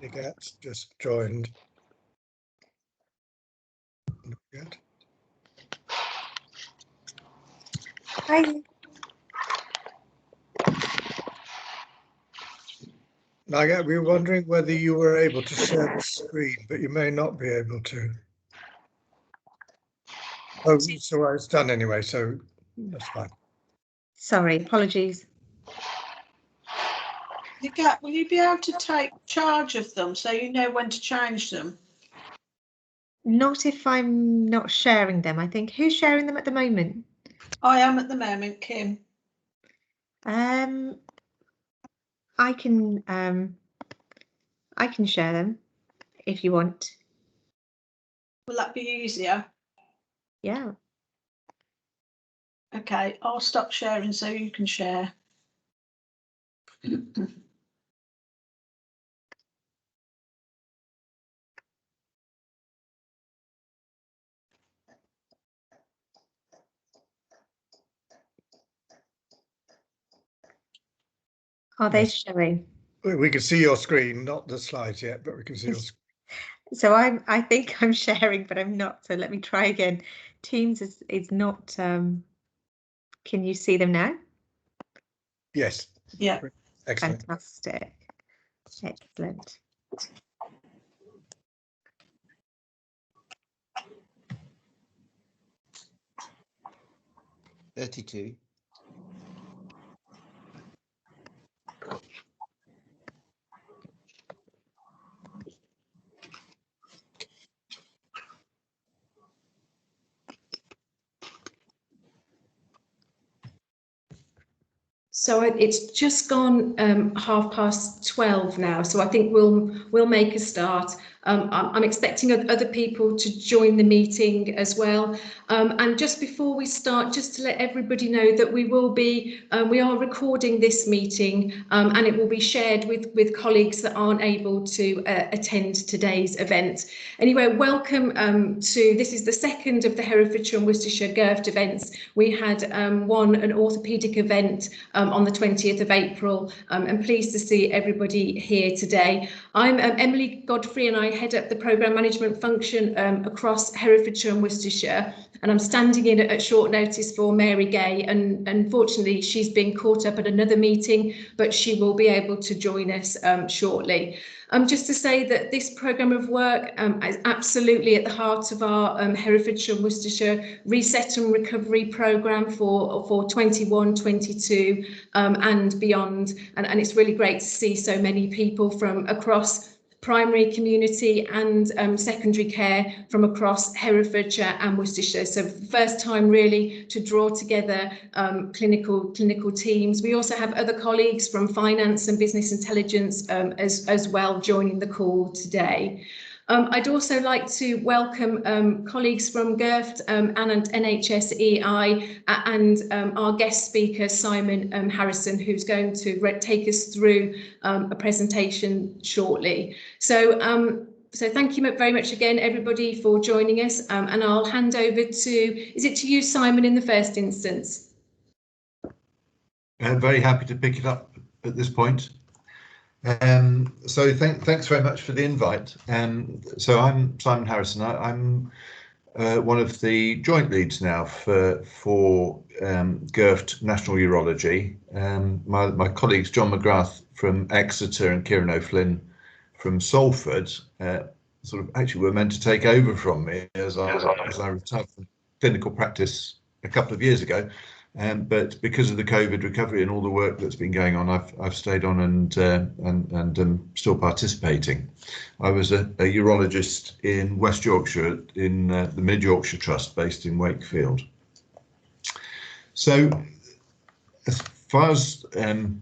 Nigat just joined. Nigat. Hi. Nigat, we were wondering whether you were able to share the screen, but you may not be able to. Oh, so it's done anyway, so that's fine. Sorry, apologies. Nigat, will you be able to take charge of them so you know when to change them? Not if I'm not sharing them, I think. Who's sharing them at the moment? I am at the moment, Kim. I can share them if you want. Will that be easier? Yeah. Okay, I'll stop sharing so you can share. Are they showing? We can see your screen, not the slides yet, but we can see your screen. So I think I'm sharing, but I'm not. So let me try again. Teams is not. Can you see them now? Yes. Yeah. Excellent. Fantastic. Excellent. $32. So it's just gone 12:30 now, so I think we'll make a start. I'm expecting other people to join the meeting as well. And just before we start, just to let everybody know that we are recording this meeting, and it will be shared with colleagues that aren't able to attend today's event. Anyway, welcome this is the second of the Herefordshire and Worcestershire GIRFT events. We had an orthopaedic event on the 20th of April. I'm pleased to see everybody here today. I'm Emily Godfrey and I head up the programme management function across Herefordshire and Worcestershire, and I'm standing in at short notice for Mary Gay, and unfortunately she's been caught up at another meeting, but she will be able to join us shortly. Just to say that this programme of work is absolutely at the heart of our Herefordshire and Worcestershire Reset and Recovery programme for 21-22 and beyond. And it's really great to see so many people from across primary community and secondary care from across Herefordshire and Worcestershire. So first time really to draw together clinical teams. We also have other colleagues from finance and business intelligence as well joining the call today. I'd also like to welcome colleagues from GIRFT and NHS-EI and our guest speaker, Simon Harrison, who's going to take us through a presentation shortly. So thank you very much again, everybody, for joining us. And I'll hand over to you, Simon, in the first instance? I'm very happy to pick it up at this point. So thanks very much for the invite. So I'm Simon Harrison. I'm one of the joint leads now for GIRFT National Urology. My colleagues John McGrath from Exeter and Kieran O'Flynn from Salford actually were meant to take over from me as I retired from clinical practice a couple of years ago. But because of the COVID recovery and all the work that's been going on, I've stayed on and am still participating. I was a urologist in West Yorkshire in the Mid Yorkshire Trust based in Wakefield. So as far as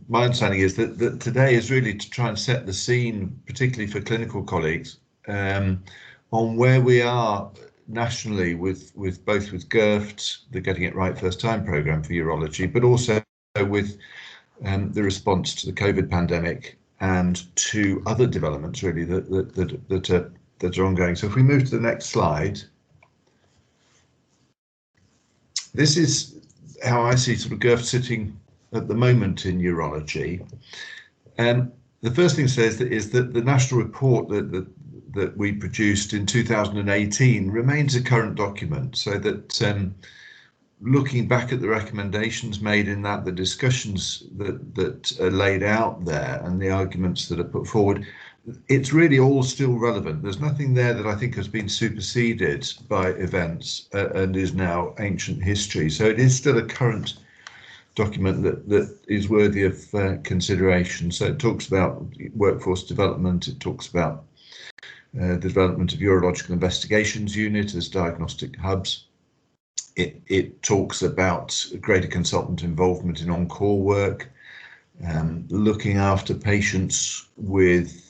my understanding is that today is really to try and set the scene, particularly for clinical colleagues, on where we are nationally with GIRFT, the Getting It Right First Time programme for urology, but also with the response to the COVID pandemic and to other developments really that are ongoing. So if we move to the next slide, this is how I see sort of GIRFT sitting at the moment in urology. the first thing it says is that the national report that we produced in 2018 remains a current document, so that looking back at the recommendations made in that, the discussions that are laid out there and the arguments that are put forward, it's really all still relevant. There's nothing there that I think has been superseded by events and is now ancient history. So it is still a current document that is worthy of consideration. So it talks about workforce development, it talks about the development of urological investigations unit as diagnostic hubs. It talks about greater consultant involvement in on-call work, looking after patients with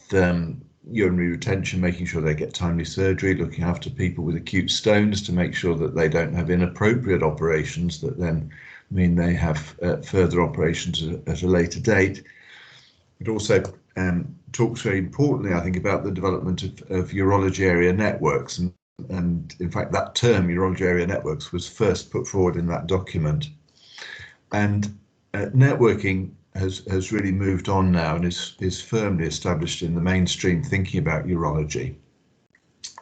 urinary retention, making sure they get timely surgery, looking after people with acute stones to make sure that they don't have inappropriate operations that then mean they have further operations at a later date. It also talks very importantly, I think, about the development of urology area networks. And in fact, that term, urology area networks, was first put forward in that document. And networking has really moved on now and is firmly established in the mainstream thinking about urology.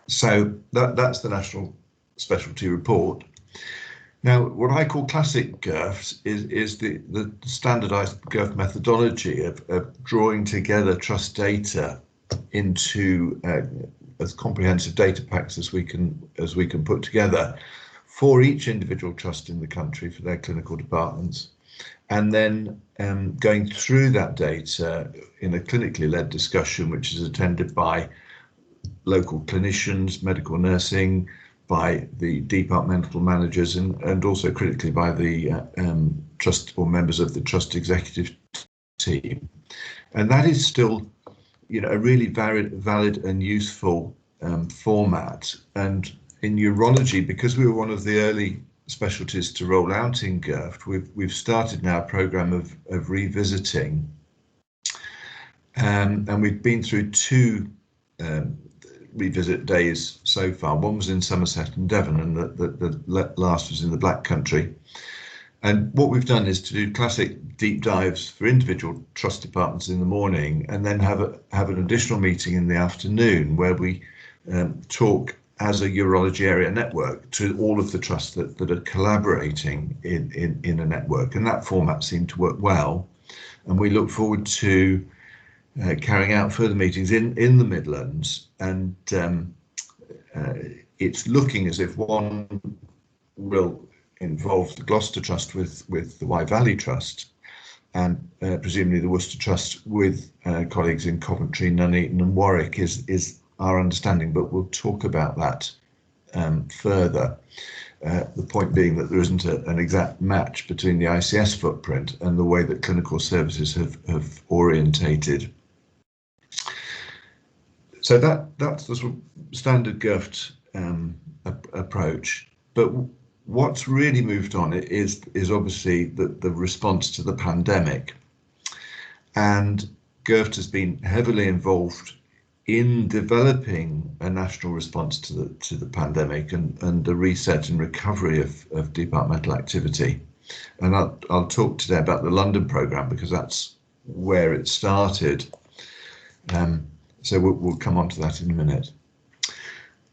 So that's the National Specialty Report. Now, what I call classic GIRFT is the standardized GIRFT methodology of drawing together trust data into as comprehensive data packs as we can put together for each individual trust in the country for their clinical departments, and then going through that data in a clinically led discussion, which is attended by local clinicians, medical nursing, by the departmental managers, and also critically by the trust or members of the trust executive team. And that is still, a really valid and useful format. And in urology, because we were one of the early specialties to roll out in GIRFT, we've started now a program of revisiting, and we've been through two revisit days so far. One was in Somerset and Devon, and the last was in the Black Country. And what we've done is to do classic deep dives for individual trust departments in the morning, and then have an additional meeting in the afternoon where we talk as a urology area network to all of the trusts that are collaborating in a network. And that format seemed to work well. And we look forward to carrying out further meetings in the Midlands, and it's looking as if one will involve the Gloucester Trust with the Wye Valley Trust, and presumably the Worcester Trust with colleagues in Coventry, Nuneaton and Warwick is our understanding, but we'll talk about that further. The point being that there isn't an exact match between the ICS footprint and the way that clinical services have orientated. So that's the sort of standard GIRFT approach. But what's really moved on is obviously the response to the pandemic. And GIRFT has been heavily involved in developing a national response to the pandemic and the reset and recovery of departmental activity. And I'll talk today about the London programme because that's where it started. So we'll come on to that in a minute.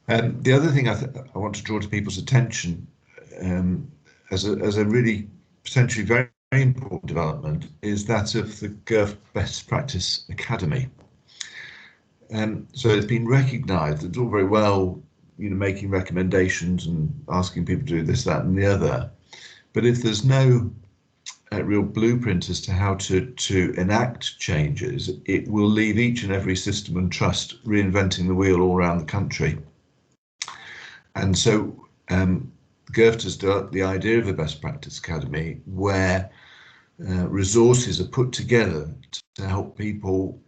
The other thing I want to draw to people's attention as a really potentially very, very important development is that of the GIRFT Best Practice Academy. So it's been recognised. It's all very well, making recommendations and asking people to do this, that, and the other. But if there's no real blueprint as to how to enact changes, it will leave each and every system and trust reinventing the wheel all around the country. And so GIRFT has developed the idea of a Best Practice Academy where resources are put together to help people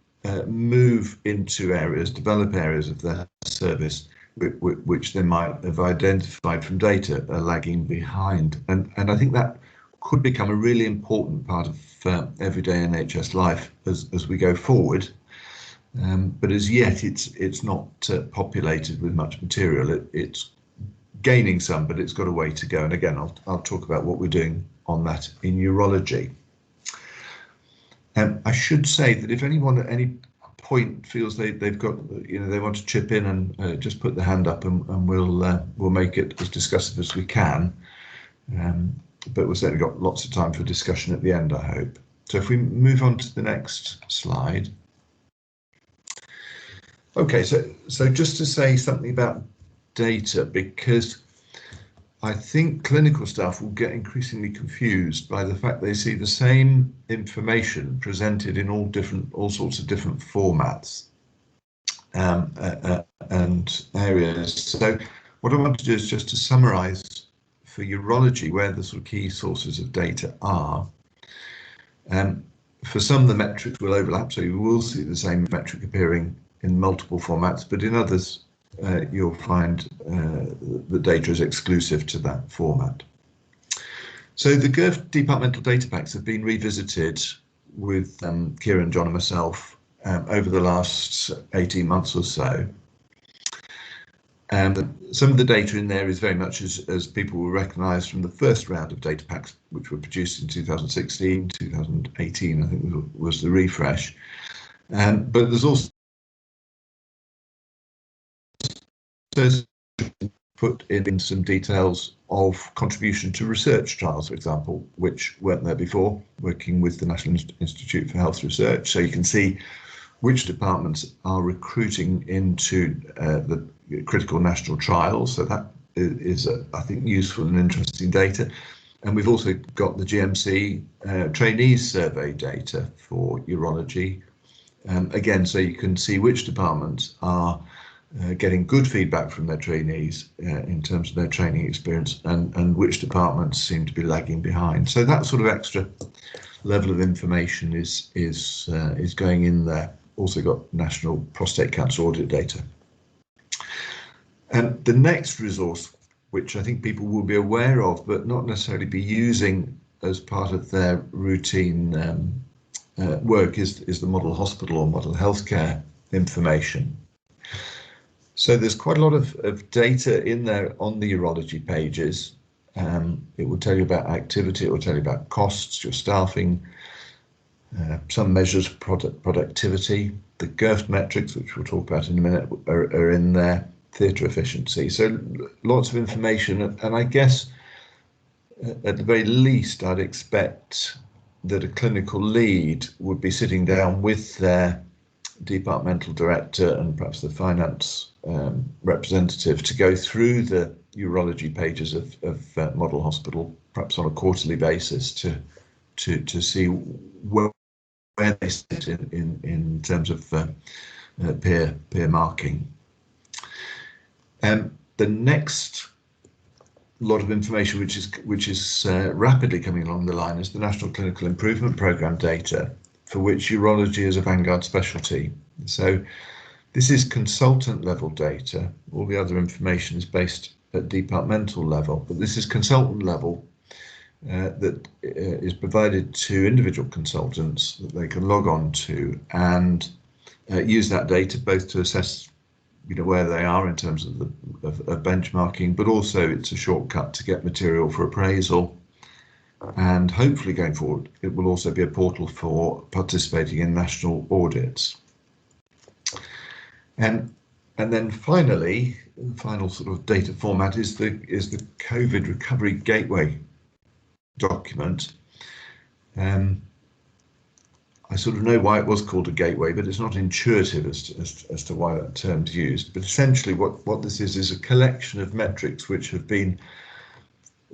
move into areas, develop areas of their service which they might have identified from data are lagging behind. And I think that could become a really important part of everyday NHS life as we go forward. But as yet, it's not populated with much material. It's gaining some, but it's got a way to go. And again, I'll talk about what we're doing on that in urology. I should say that if anyone at any point feels they've got, they want to chip in, and just put the hand up, and we'll make it as discussive as we can. But we've certainly got lots of time for discussion at the end, I hope. So if we move on to the next slide. Okay, so just to say something about data, because I think clinical staff will get increasingly confused by the fact they see the same information presented in all sorts of different formats and areas. So what I want to do is just to summarise for urology where the sort of key sources of data are. For some, the metrics will overlap, so you will see the same metric appearing in multiple formats, but in others you'll find the data is exclusive to that format. So the GIRFT departmental data packs have been revisited with Kieran, John and myself over the last 18 months or so. Some of the data in there is very much as people will recognise from the first round of data packs, which were produced in 2016, 2018, I think was the refresh. But there's also put in some details of contribution to research trials, for example, which weren't there before, working with the National Institute for Health Research. So you can see which departments are recruiting into the critical national trials. So that is, I think, useful and interesting data. And we've also got the GMC trainees survey data for urology. Again, so you can see which departments are getting good feedback from their trainees in terms of their training experience, and which departments seem to be lagging behind. So that sort of extra level of information is going in there. Also got national prostate cancer audit data. And the next resource, which I think people will be aware of, but not necessarily be using as part of their routine work, is the model hospital or model healthcare information. So there's quite a lot of data in there on the urology pages. It will tell you about activity, it will tell you about costs, your staffing, some measures of productivity. The GIRFT metrics, which we'll talk about in a minute, are in there, theatre efficiency. So lots of information, and I guess at the very least I'd expect that a clinical lead would be sitting down with their departmental director and perhaps the finance representative to go through the urology pages of model hospital, perhaps on a quarterly basis, to see where they sit in terms of peer marking. The next lot of information which is rapidly coming along the line is the National Clinical Improvement Programme data, for which urology is a vanguard specialty. So this is consultant level data. All the other information is based at departmental level, but this is consultant level that is provided to individual consultants that they can log on to and use that data both to assess where they are in terms of benchmarking, but also it's a shortcut to get material for appraisal. And hopefully going forward, it will also be a portal for participating in national audits. And then finally, the final sort of data format is the COVID Recovery Gateway document. I sort of know why it was called a gateway, but it's not intuitive as to why that term's used. But essentially what this is a collection of metrics which have been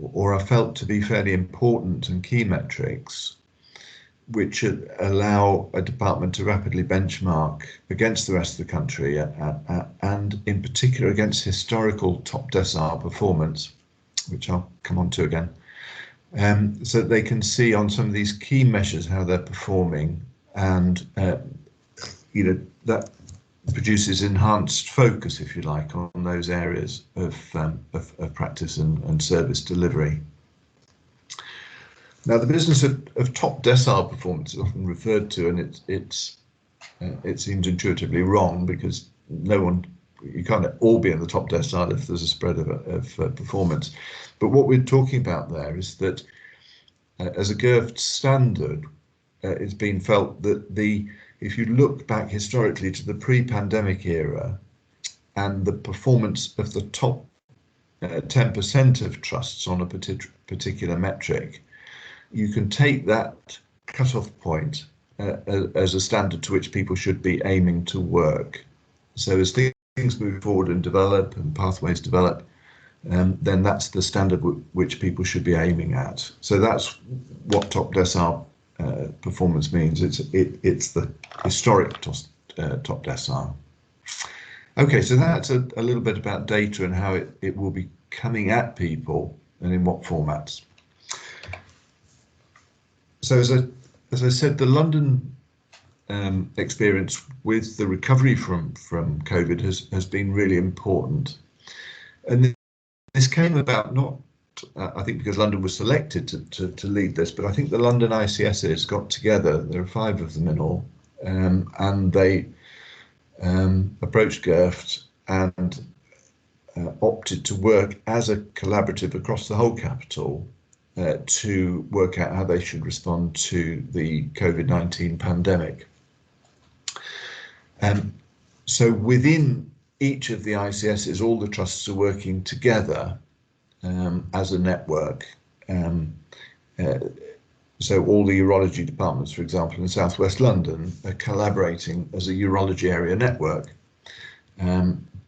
or are felt to be fairly important and key metrics, which allow a department to rapidly benchmark against the rest of the country and in particular against historical top decile performance, which I'll come on to again. So that they can see on some of these key measures how they're performing, and that produces enhanced focus, if you like, on those areas of practice and service delivery. Now, the business of top decile performance is often referred to, and it seems intuitively wrong, because you can't all be in the top decile if there's a spread of performance. But what we're talking about there is that as a GIRFT standard, it's been felt that if you look back historically to the pre-pandemic era and the performance of the top 10% of trusts on a particular metric, you can take that cut-off point as a standard to which people should be aiming to work. So as things move forward and develop and pathways develop, then that's the standard which people should be aiming at. So that's what top decile performance means. It's the historic top decile. Okay, so that's a little bit about data and how it will be coming at people and in what formats. So as I said, the London experience with the recovery from COVID has been really important. And this came about not, I think, because London was selected to lead this, but I think the London ICSs got together, there are 5 of them in all, and they approached GIRFT and opted to work as a collaborative across the whole capital to work out how they should respond to the COVID-19 pandemic. So within each of the ICSs, all the trusts are working together as a network. So all the urology departments, for example, in South West London are collaborating as a urology area network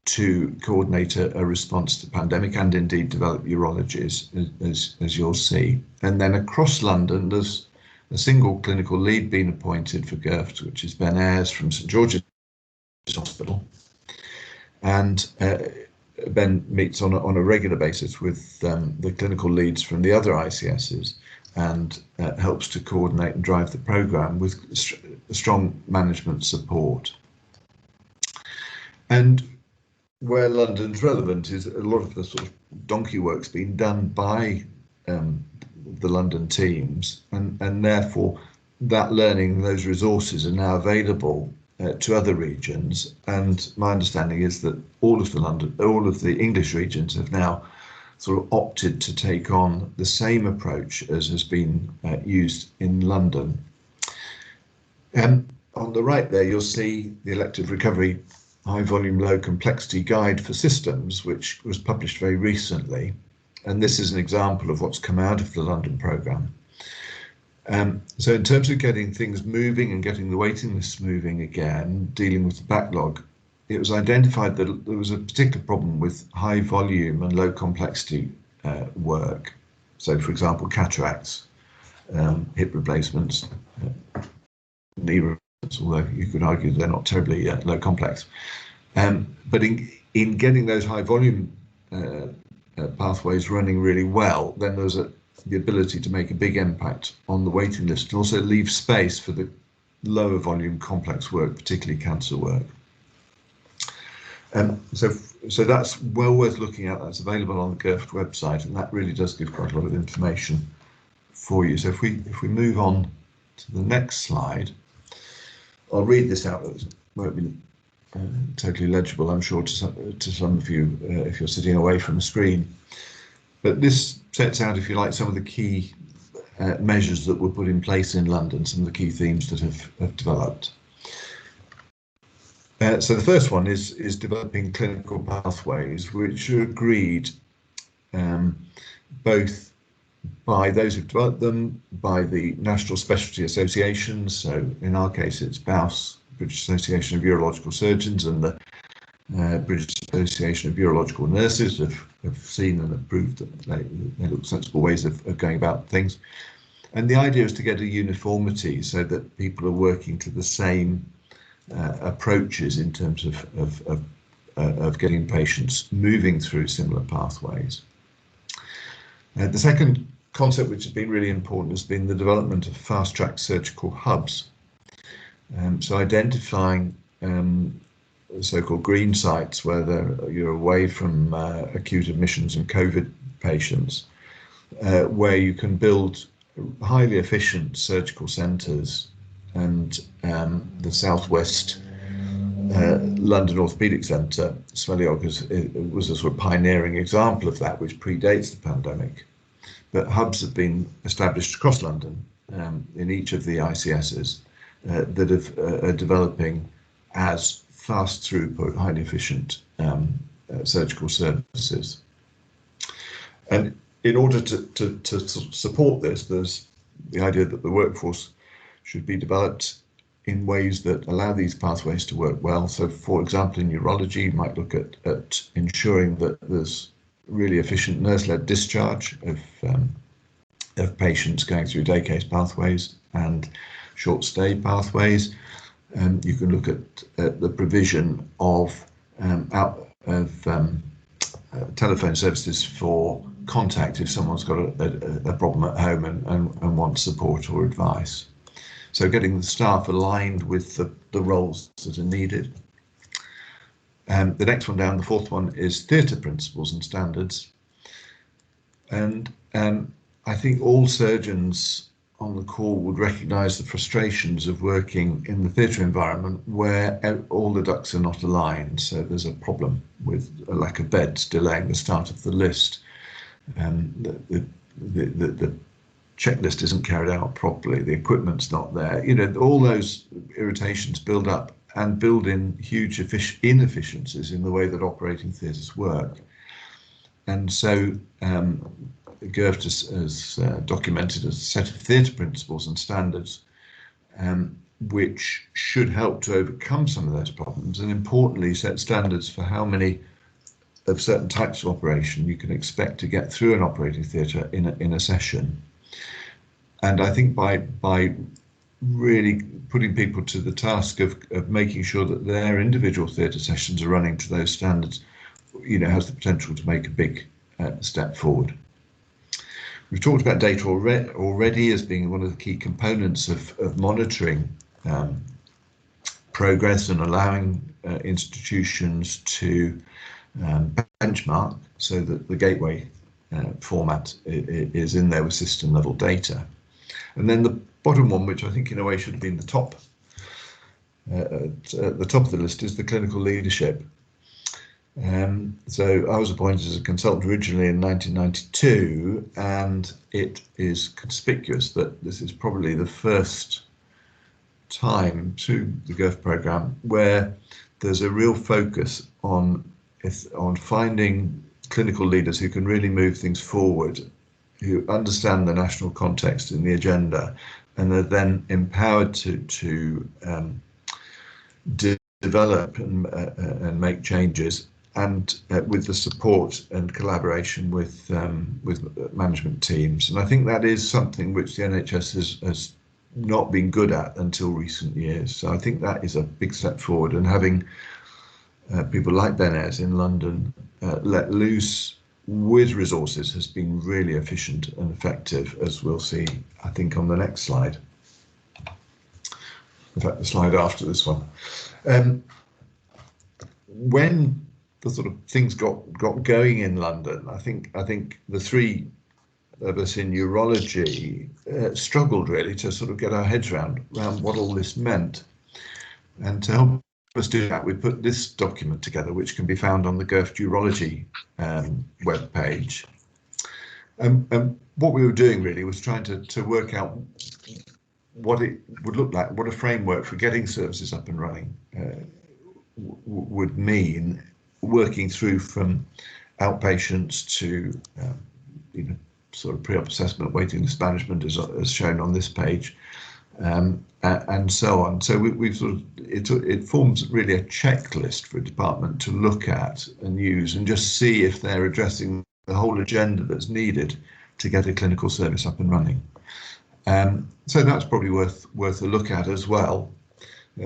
to coordinate a response to the pandemic and indeed develop urologies, as you'll see. And then across London, there's a single clinical lead being appointed for GIRFT, which is Ben Ayres from St George's Hospital. And Ben meets on a regular basis with the clinical leads from the other ICSs and helps to coordinate and drive the programme with strong management support. And where London's relevant is a lot of the sort of donkey work's been done by the London teams, and therefore that learning, those resources are now available to other regions. And my understanding is that all of the English regions have now sort of opted to take on the same approach as has been used in London. On the right there, you'll see the Elective Recovery High Volume Low Complexity Guide for Systems, which was published very recently. And this is an example of what's come out of the London programme. So in terms of getting things moving and getting the waiting lists moving again, dealing with the backlog, it was identified that there was a particular problem with high volume and low complexity work. So, for example, cataracts, hip replacements, knee replacements, although you could argue they're not terribly low complex. But in getting those high volume pathways running really well, then there's the ability to make a big impact on the waiting list and also leave space for the lower volume complex work, particularly cancer work. So that's well worth looking at. That's available on the GIRFT website, and that really does give quite a lot of information for you. So if we move on to the next slide, I'll read this out. It won't be totally legible, I'm sure, to some of you if you're sitting away from the screen. But this sets out, if you like, some of the key measures that were put in place in London, some of the key themes that have developed. So the first one is developing clinical pathways, which are agreed both by those who've developed them, by the National Specialty Associations. So in our case, it's BAUS, British Association of Urological Surgeons, and the British Association of Urological Nurses have seen and approved that they look sensible ways of going about things. And the idea is to get a uniformity so that people are working to the same approaches in terms of getting patients moving through similar pathways. The second concept which has been really important has been the development of fast-track surgical hubs. So identifying so-called green sites where you're away from acute admissions and COVID patients, where you can build highly efficient surgical centres. And the Southwest London Orthopaedic Centre, Swelliog, was a sort of pioneering example of that, which predates the pandemic. But hubs have been established across London in each of the ICSs that are developing as fast throughput, highly efficient surgical services. And in order to support this, there's the idea that the workforce should be developed in ways that allow these pathways to work well. So, for example, in urology, you might look at ensuring that there's really efficient nurse-led discharge of patients going through day case pathways and short stay pathways. You can look at the provision of telephone services for contact if someone's got a problem at home and wants support or advice. So getting the staff aligned with the roles that are needed. The next one down, the fourth one, is theatre principles and standards. And I think all surgeons on the call would recognise the frustrations of working in the theatre environment where all the ducks are not aligned. So there's a problem with a lack of beds delaying the start of the list. The checklist isn't carried out properly, the equipment's not there. You know, all those irritations build up and build in huge inefficiencies in the way that operating theatres work. And so GIRFT has documented a set of theatre principles and standards which should help to overcome some of those problems, and importantly set standards for how many of certain types of operation you can expect to get through an operating theatre in a session. And I think by really putting people to the task of making sure that their individual theatre sessions are running to those standards, you know, has the potential to make a big step forward. We've talked about data already as being one of the key components of monitoring progress and allowing institutions to benchmark, so that the gateway format is in there with system level data. And then the bottom one, which I think in a way should have been the top at the top of the list, is the clinical leadership. So I was appointed as a consultant originally in 1992, and it is conspicuous that this is probably the first time through the GIRFT programme where there's a real focus on finding clinical leaders who can really move things forward, who understand the national context and the agenda, and are then empowered to develop and make changes, and with the support and collaboration with management teams. And I think that is something which the NHS has not been good at until recent years. So I think that is a big step forward, and having people like Ben Ayres in London let loose with resources has been really efficient and effective, as we'll see, I think, on the next slide. In fact, the slide after this one. When the sort of things got going in London, I think the three of us in urology struggled really to sort of get our heads around what all this meant. And to help us do that, we put this document together, which can be found on the GIRFT Urology web page. And what we were doing really was trying to work out what it would look like, what a framework for getting services up and running would mean, working through from outpatients to sort of pre-op assessment, waiting list management, as shown on this page, and so on. So we've sort of, it forms really a checklist for a department to look at and use and just see if they're addressing the whole agenda that's needed to get a clinical service up and running. So that's probably worth a look at as well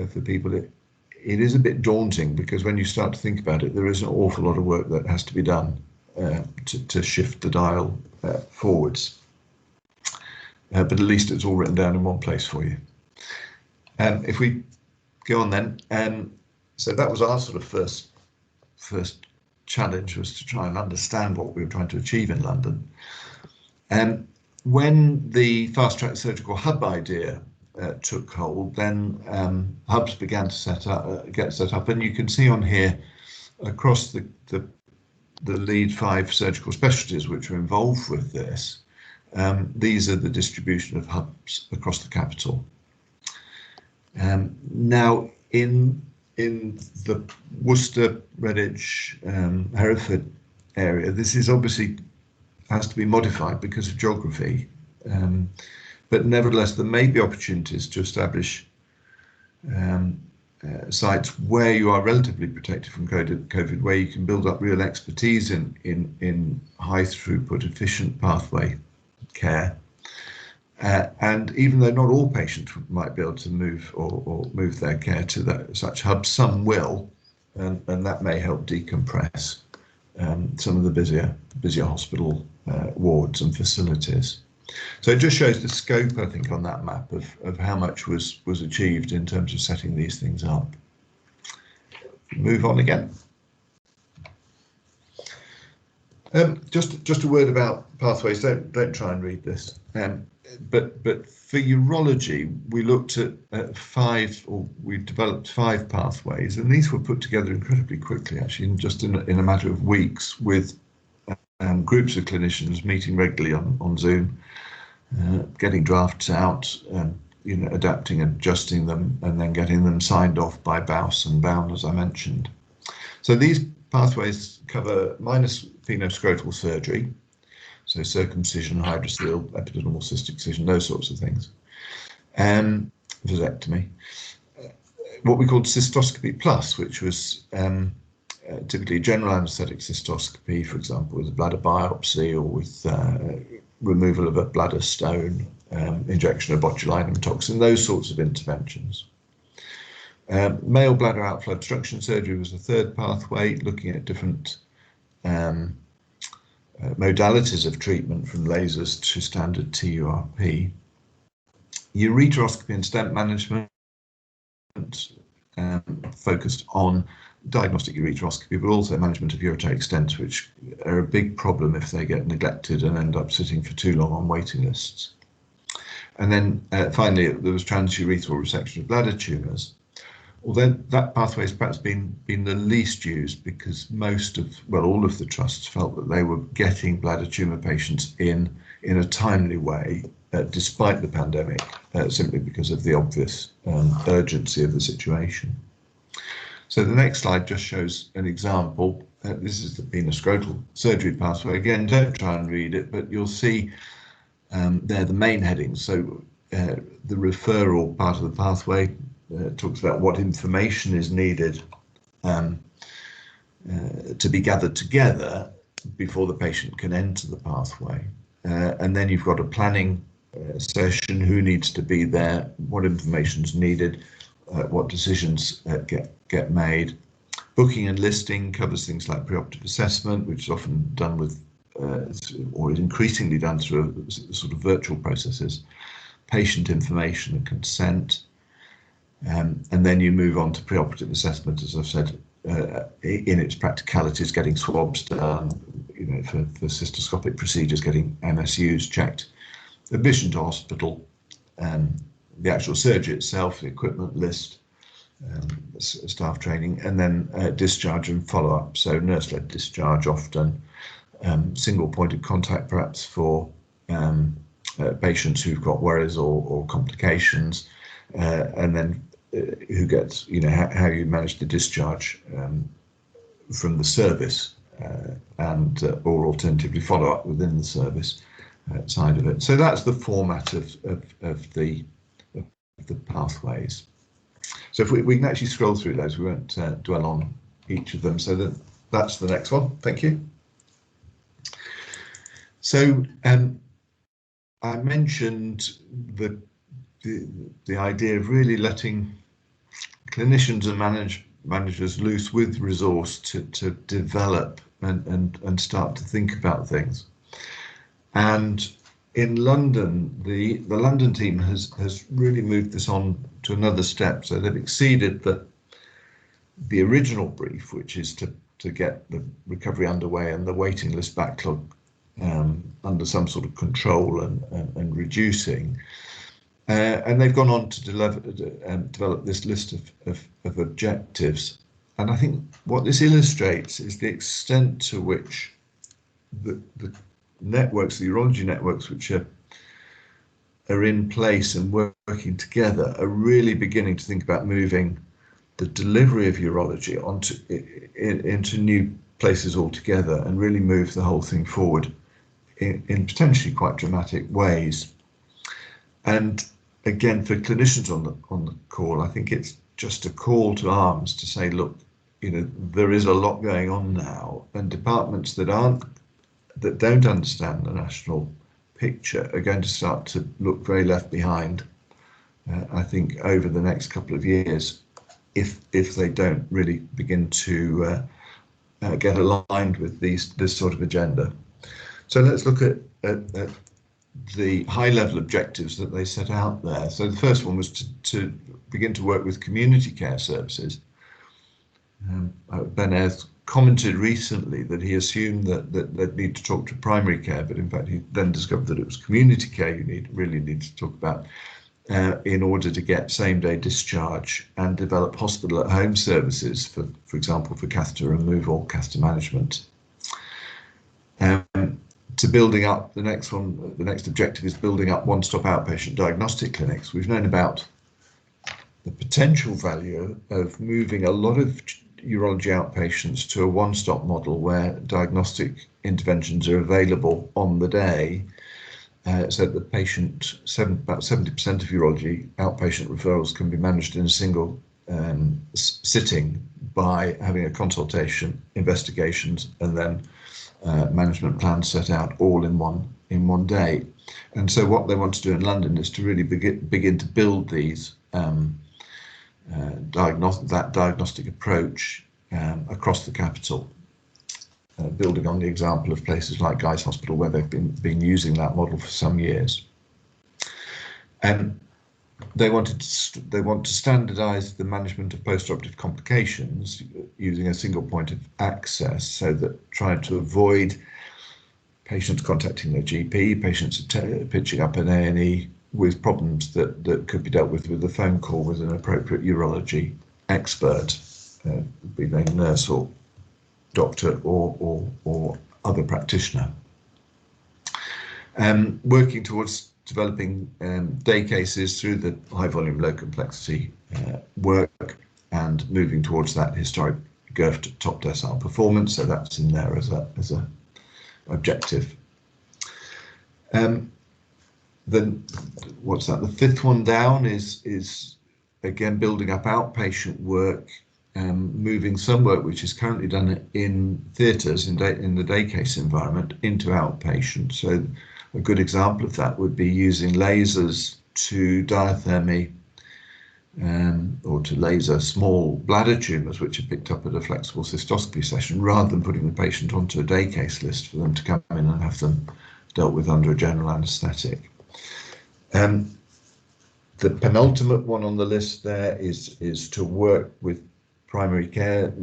for people. It is a bit daunting, because when you start to think about it, there is an awful lot of work that has to be done to shift the dial forwards. But at least it's all written down in one place for you. If we go on then, so that was our sort of first challenge, was to try and understand what we were trying to achieve in London. When the fast track surgical hub idea took hold, then hubs began to get set up, and you can see on here across the lead 5 surgical specialties which are involved with this, These are the distribution of hubs across the capital. Now, in the Worcester, Redditch, Hereford area, this is obviously has to be modified because of geography, but nevertheless there may be opportunities to establish sites where you are relatively protected from COVID, where you can build up real expertise in high throughput, efficient pathway care. And even though not all patients might be able to move or move their care to such hubs, some will, and that may help decompress some of the busier hospital wards and facilities. So it just shows the scope, I think, on that map of how much was achieved in terms of setting these things up. Move on again. Just a word about pathways. Don't try and read this. But for urology, we looked at we developed 5 pathways, and these were put together incredibly quickly, actually, in a matter of weeks, with groups of clinicians meeting regularly on Zoom, getting drafts out, adapting, adjusting them, and then getting them signed off by BAUS and BOUN, as I mentioned. So these pathways cover minus penoscrotal surgery, so circumcision, hydrocele, epididymal cystic excision, those sorts of things, vasectomy. What we called cystoscopy plus, which was typically general anaesthetic cystoscopy, for example, with a bladder biopsy or with removal of a bladder stone, injection of botulinum toxin, those sorts of interventions. Male bladder outflow obstruction surgery was the 3rd pathway, looking at different modalities of treatment, from lasers to standard TURP. Ureteroscopy and stent management focused on diagnostic ureteroscopy, but also management of ureteric stents, which are a big problem if they get neglected and end up sitting for too long on waiting lists. And then finally, there was transurethral resection of bladder tumours. Although that pathway has perhaps been the least used, because all of the trusts felt that they were getting bladder tumour patients in a timely way, despite the pandemic, simply because of the obvious urgency of the situation. So the next slide just shows an example. This is the penoscrotal surgery pathway. Again, don't try and read it, but you'll see there the main headings. So the referral part of the pathway talks about what information is needed to be gathered together before the patient can enter the pathway. And then you've got a planning session, who needs to be there, what information is needed, what decisions get made. Booking and listing covers things like preoperative assessment, which is often done with, or is increasingly done through sort of virtual processes, patient information and consent. And then you move on to preoperative assessment, as I've said, in its practicalities, getting swabs done, for cystoscopic procedures, getting MSUs checked, admission to hospital, the actual surgery itself, the equipment list, staff training, and then discharge and follow-up. So nurse-led discharge often, single point of contact perhaps for patients who've got worries or complications, and then who gets, how you manage the discharge from the service, or alternatively follow up within the service side of it. So that's the format of the pathways. So if we can actually scroll through those, we won't dwell on each of them. So that's the next one. Thank you. So I mentioned the idea of really letting clinicians and managers loose with resource to develop and start to think about things. And in London, the London team has really moved this on to another step. So they've exceeded the original brief, which is to get the recovery underway and the waiting list backlog under some sort of control and reducing. And they've gone on to develop this list of objectives. And I think what this illustrates is the extent to which the networks, the urology networks, which are in place and working together, are really beginning to think about moving the delivery of urology into new places altogether, and really move the whole thing forward in potentially quite dramatic ways. And again, for clinicians on the call, I think it's just a call to arms to say, look, there is a lot going on now, and departments that don't understand the national picture are going to start to look very left behind, I think, over the next couple of years, if they don't really begin to get aligned with this sort of agenda. So let's look at the high-level objectives that they set out there. So the first one was to begin to work with community care services. Ben Ayres commented recently that he assumed that they'd need to talk to primary care, but in fact he then discovered that it was community care you really need to talk about in order to get same-day discharge and develop hospital-at-home services, for example, for catheter removal, catheter management. To building up, the next objective is building up one-stop outpatient diagnostic clinics. We've known about the potential value of moving a lot of urology outpatients to a one-stop model where diagnostic interventions are available on the day, so that the patient, about 70% of urology outpatient referrals can be managed in a single sitting by having a consultation, investigations, and then management plans set out all in one day. And so what they want to do in London is to really begin to build these diagnostic approach across the capital, building on the example of places like Guy's Hospital, where they've been using that model for some years. And they want to standardise the management of post-operative complications using a single point of access, so that trying to avoid patients contacting their GP, patients pitching up an A&E with problems that could be dealt with a phone call with an appropriate urology expert, be they nurse or doctor or other practitioner. Working towards developing day cases through the high volume, low complexity work, and moving towards that historic GIRFT top decile performance. So that's in there as a objective. Then what's that? The fifth one down is again building up outpatient work, moving some work which is currently done in theatres in the day case environment into outpatient. So a good example of that would be using lasers to diathermy or to laser small bladder tumours which are picked up at a flexible cystoscopy session, rather than putting the patient onto a day case list for them to come in and have them dealt with under a general anaesthetic. The penultimate one on the list there is to work with primary care,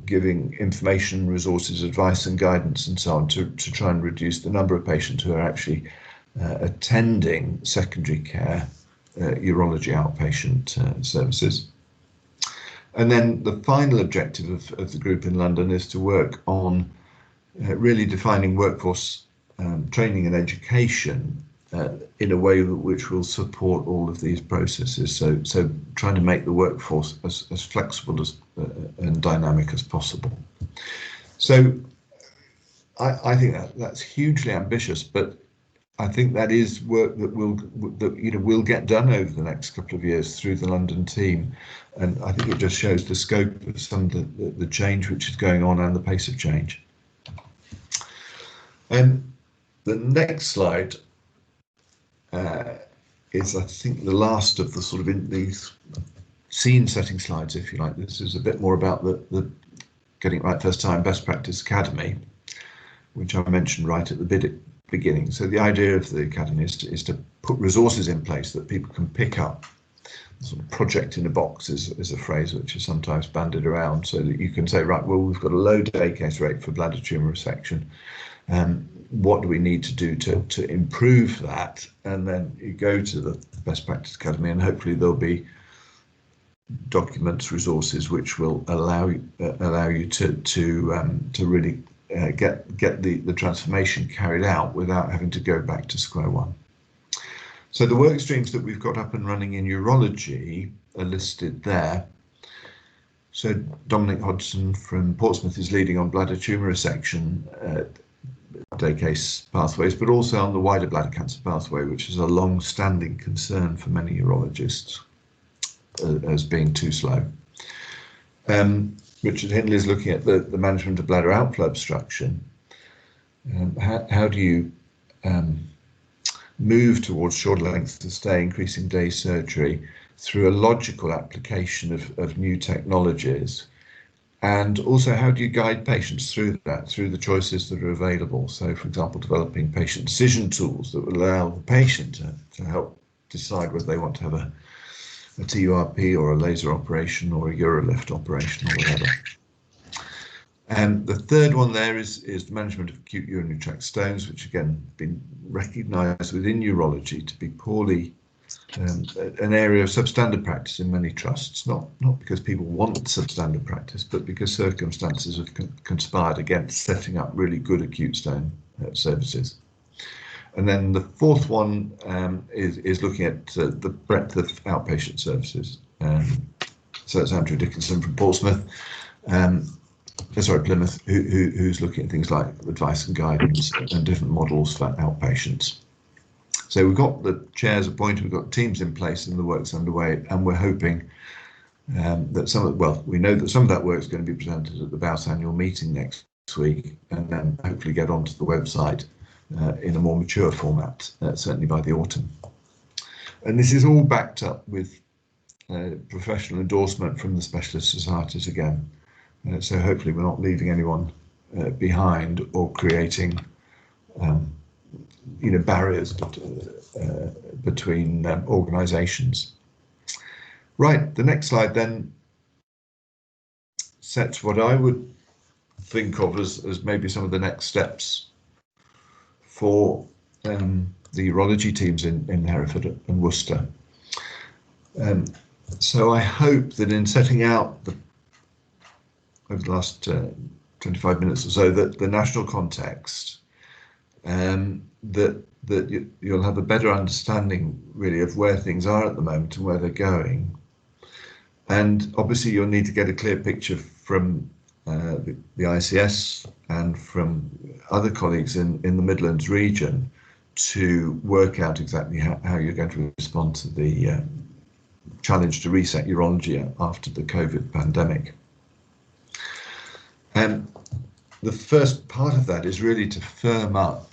giving information, resources, advice and guidance and so on to try and reduce the number of patients who are actually attending secondary care urology outpatient services. And then the final objective of the group in London is to work on really defining workforce training and education in a way which will support all of these processes. So trying to make the workforce as flexible and dynamic as possible. So I think that's hugely ambitious, but I think that is work that will get done over the next couple of years through the London team, and I think it just shows the scope of some of the change which is going on and the pace of change. And the next slide is, I think, the last of the sort of these scene-setting slides, if you like. This is a bit more about the Getting It Right First Time Best Practice Academy, which I mentioned right at the beginning. So the idea of the academy is to put resources in place that people can pick up. Sort of project in a box is a phrase which is sometimes bandied around, so that you can say, right, well, we've got a low day case rate for bladder tumour resection. What do we need to do to improve that? And then you go to the Best Practice Academy, and hopefully there'll be documents, resources which will allow you to really get the transformation carried out without having to go back to square one. So the work streams that we've got up and running in urology are listed there. So Dominic Hodgson from Portsmouth is leading on bladder tumour resection day case pathways, but also on the wider bladder cancer pathway, which is a long-standing concern for many urologists as being too slow. Richard Hindley is looking at the management of bladder outflow obstruction. How do you move towards shorter lengths of stay, increasing day surgery through a logical application of new technologies? And also, how do you guide patients through that, through the choices that are available? So, for example, developing patient decision tools that will allow the patient to help decide whether they want to have a TURP or a laser operation or a urolift operation or whatever. And the third one there is the management of acute urinary tract stones, which again been recognised within urology to be poorly an area of substandard practice in many trusts, not because people want substandard practice, but because circumstances have conspired against setting up really good acute stone services. And then the fourth one is looking at the breadth of outpatient services. So it's Andrew Dickinson from Portsmouth, Plymouth, who's looking at things like advice and guidance and different models for outpatients. So we've got the chairs appointed, we've got teams in place, and the work's underway, and we're hoping that we know that some of that work is going to be presented at the BAUS annual meeting next week, and then hopefully get onto the website in a more mature format, certainly by the autumn. And this is all backed up with professional endorsement from the specialist societies again. So hopefully we're not leaving anyone behind or creating barriers between organisations. Right, the next slide then sets what I would think of as maybe some of the next steps for the urology teams in Hereford and Worcester. So I hope that in setting out over the last 25 minutes or so, that the national context, that you'll have a better understanding really of where things are at the moment and where they're going. And obviously you'll need to get a clear picture from the ICS and from other colleagues in the Midlands region to work out exactly how you're going to respond to the challenge to reset urology after the COVID pandemic. And the first part of that is really to firm up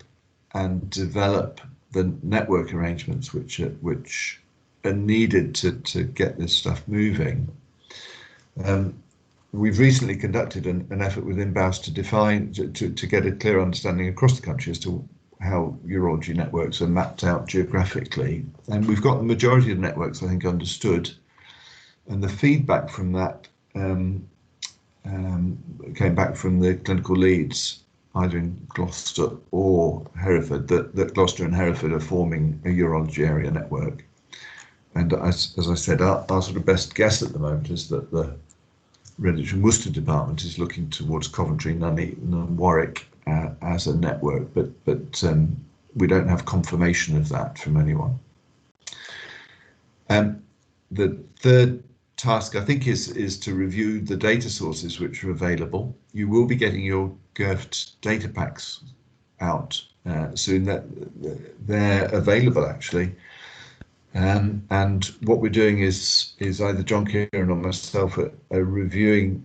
and develop the network arrangements which are needed to get this stuff moving. We've recently conducted an effort within BAUS to define, to get a clear understanding across the country as to how urology networks are mapped out geographically. And we've got the majority of the networks, I think, understood. And the feedback from that came back from the clinical leads, either in Gloucester or Hereford, that Gloucester and Hereford are forming a urology area network. And as I said, our sort of best guess at the moment is that the Redditch and Worcester department is looking towards Coventry, Nuneaton and Warwick as a network, but we don't have confirmation of that from anyone. The third task, I think, is to review the data sources which are available. You will be getting your GIRFT data packs out soon. That they're available actually. And what we're doing is either John Kieran or myself will review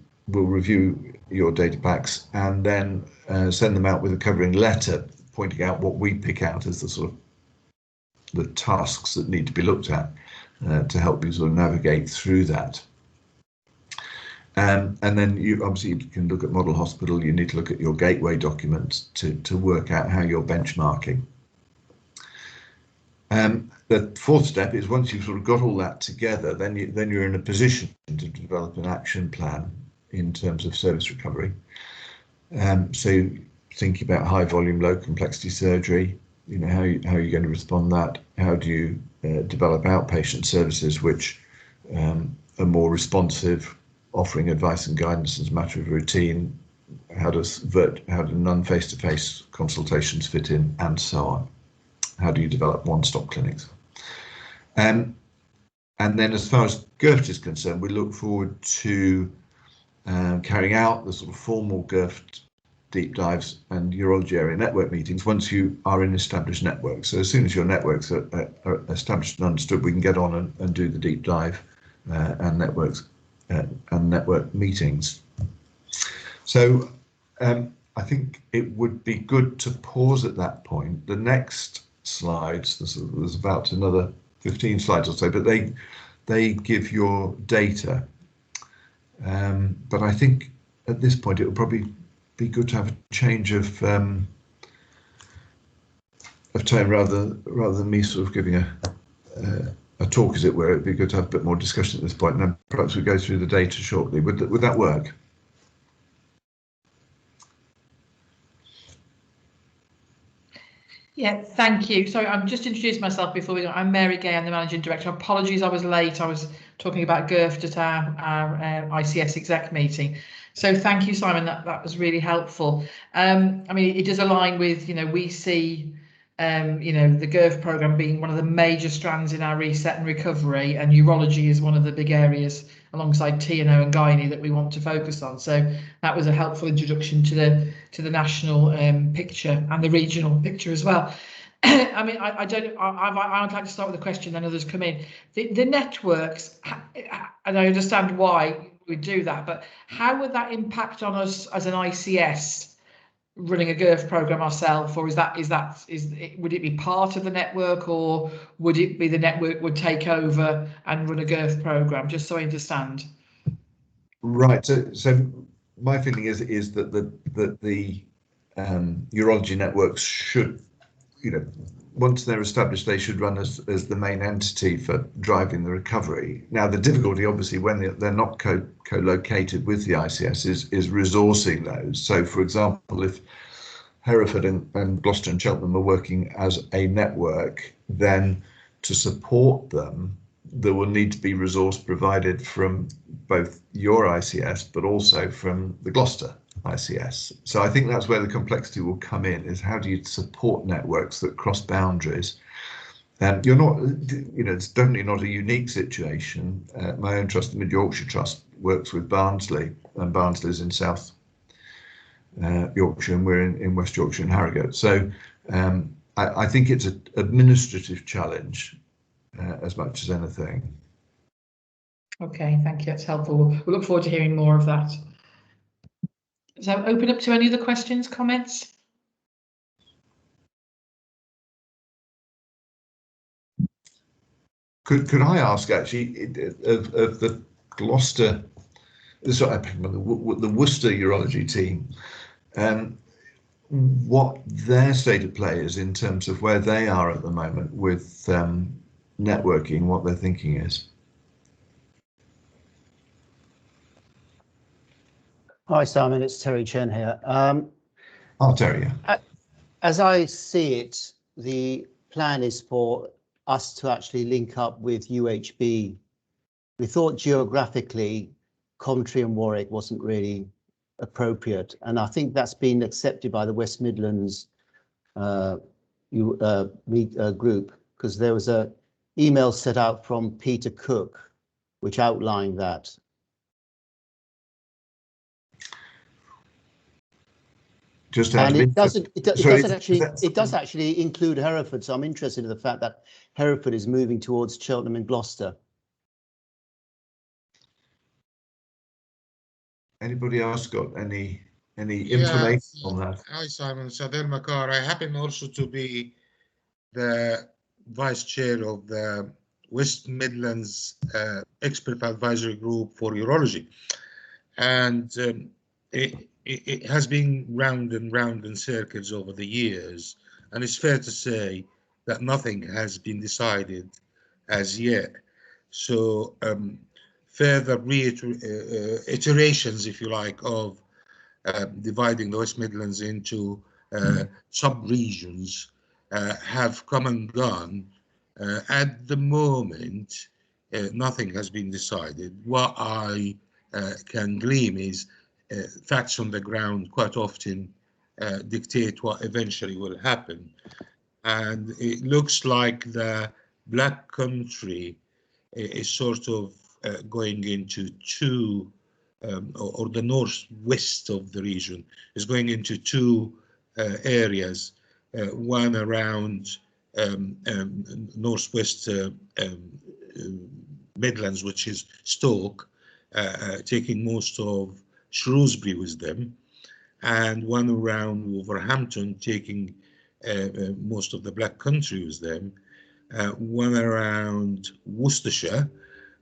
your data packs and then send them out with a covering letter pointing out what we pick out as the sort of the tasks that need to be looked at to help you sort of navigate through that. And then you can look at model hospital. You need to look at your gateway documents to work out how you're benchmarking. The fourth step is once you've sort of got all that together, then you're in a position to develop an action plan in terms of service recovery. So thinking about high volume, low complexity surgery, how are you going to respond to that? How do you develop outpatient services which are more responsive, offering advice and guidance as a matter of routine, how do non-face-to-face consultations fit in, and so on. How do you develop one-stop clinics? And then as far as GIRFT is concerned, we look forward to carrying out the sort of formal GIRFT deep dives and urology area network meetings once you are in established networks. So as soon as your networks are established and understood, we can get on and do the deep dive and networks and network meetings. So I think it would be good to pause at that point. The next slides, there's about another 15 slides or so, but they give your data. But I think at this point it would probably be good to have a change of tone rather than me sort of giving a talk, as it were. It'd be good to have a bit more discussion at this point, and then perhaps we go through the data shortly. Would that work? Yeah, thank you. Sorry, I'm just introducing myself before we go. I'm Mary Gay, I'm the Managing Director. Apologies, I was late. I was talking about GIRFT at our ICS exec meeting. So thank you, Simon, that was really helpful. I mean, it does align with, we see, the GIRFT programme being one of the major strands in our reset and recovery, and urology is one of the big areas alongside T&O and gynae that we want to focus on. So that was a helpful introduction to the national picture and the regional picture as well. I mean, I would like to start with a question, then others come in. The networks, and I understand why we do that, but how would that impact on us as an ICS running a GIRFT program ourselves, or would it be part of the network, or would it be the network would take over and run a GIRFT program? Just so I understand. Right. So my feeling is that the urology networks should, once they're established, they should run as the main entity for driving the recovery. Now, the difficulty, obviously, when they're not co-located with the ICS is resourcing those. So, for example, if Hereford and Gloucester and Cheltenham are working as a network, then to support them, there will need to be resource provided from both your ICS, but also from the Gloucester ICS. So I think that's where the complexity will come in, is how do you support networks that cross boundaries? You're not, it's definitely not a unique situation. My own trust, the Mid Yorkshire Trust, works with Barnsley, and Barnsley's in South Yorkshire, and we're in West Yorkshire and Harrogate. So I think it's an administrative challenge as much as anything. Okay, thank you. That's helpful. We look forward to hearing more of that. So open up to any other questions, comments? Could I ask, actually, of the Gloucester, sorry, the Worcester urology team, what their state of play is in terms of where they are at the moment with networking, what their thinking is? Hi, Simon, it's Terry Chen here. Terry, yeah. As I see it, the plan is for us to actually link up with UHB. We thought geographically Coventry and Warwick wasn't really appropriate, and I think that's been accepted by the West Midlands group, because there was an email set out from Peter Cook which outlined that. And it does actually include Hereford, so I'm interested in the fact that Hereford is moving towards Cheltenham and Gloucester. Anybody else got any information on that? Hi, Simon. Sadel Makar. I happen also to be the vice chair of the West Midlands Expert Advisory Group for Urology, and it has been round and round in circles over the years, and it's fair to say that nothing has been decided as yet. So further iterations, if you like, of dividing the West Midlands into sub-regions have come and gone. At the moment, nothing has been decided. What I can glean is facts on the ground quite often dictate what eventually will happen. And it looks like the Black Country is sort of going into two, or the northwest of the region is going into two areas, one around northwest Midlands, which is Stoke, taking most of Shrewsbury with them, and one around Wolverhampton taking most of the Black Country with them, one around Worcestershire,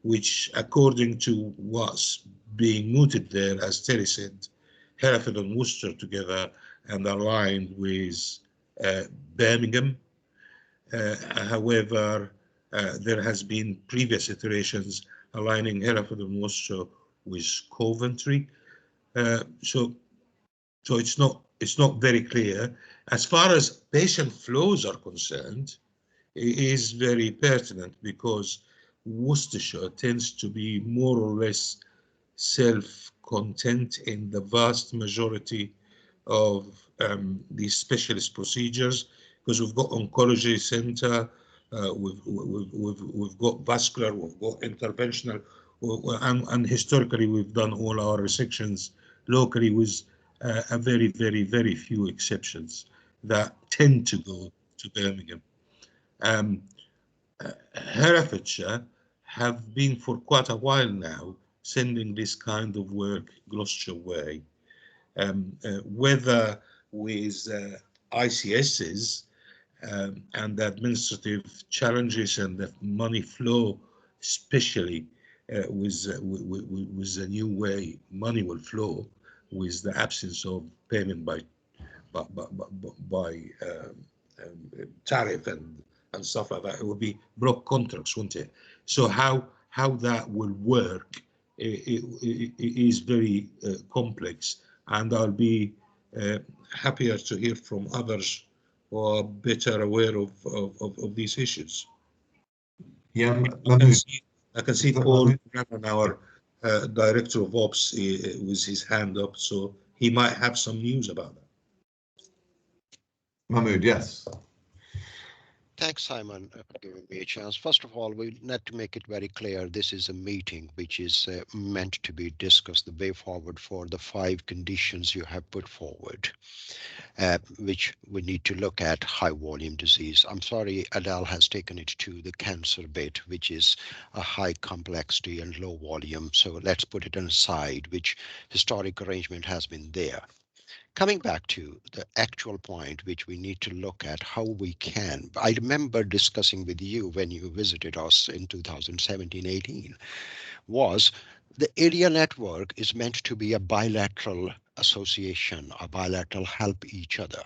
which according to what's being mooted there, as Terry said, Hereford and Worcester together and aligned with Birmingham. However, there has been previous iterations aligning Hereford and Worcester with Coventry. So it's not very clear. As far as patient flows are concerned, it is very pertinent because Worcestershire tends to be more or less self-content in the vast majority of these specialist procedures, because we've got oncology center, we've got vascular, we've got interventional, and historically we've done all our resections locally with a very few exceptions that tend to go to Birmingham. Herefordshire have been for quite a while now sending this kind of work Gloucestershire way, whether with ICSs and the administrative challenges and the money flow, especially with the new way money will flow, with the absence of payment by tariff and stuff like that. It would be block contracts, wouldn't it? So how that will work it is very complex, and I'll be happier to hear from others who are better aware of these issues. Yeah, I can see Paul, our director of ops, with his hand up, so he might have some news about that. Mahmood, yes. Thanks, Simon, for giving me a chance. First of all, we need to make it very clear this is a meeting which is meant to be discussed the way forward for the 5 conditions you have put forward, which we need to look at. High volume disease. I'm sorry, Adele has taken it to the cancer bit, which is a high complexity and low volume. So let's put it aside, which historic arrangement has been there. Coming back to the actual point, which we need to look at how we can. I remember discussing with you when you visited us in 2017-18, was the area network is meant to be a bilateral association, a bilateral help each other.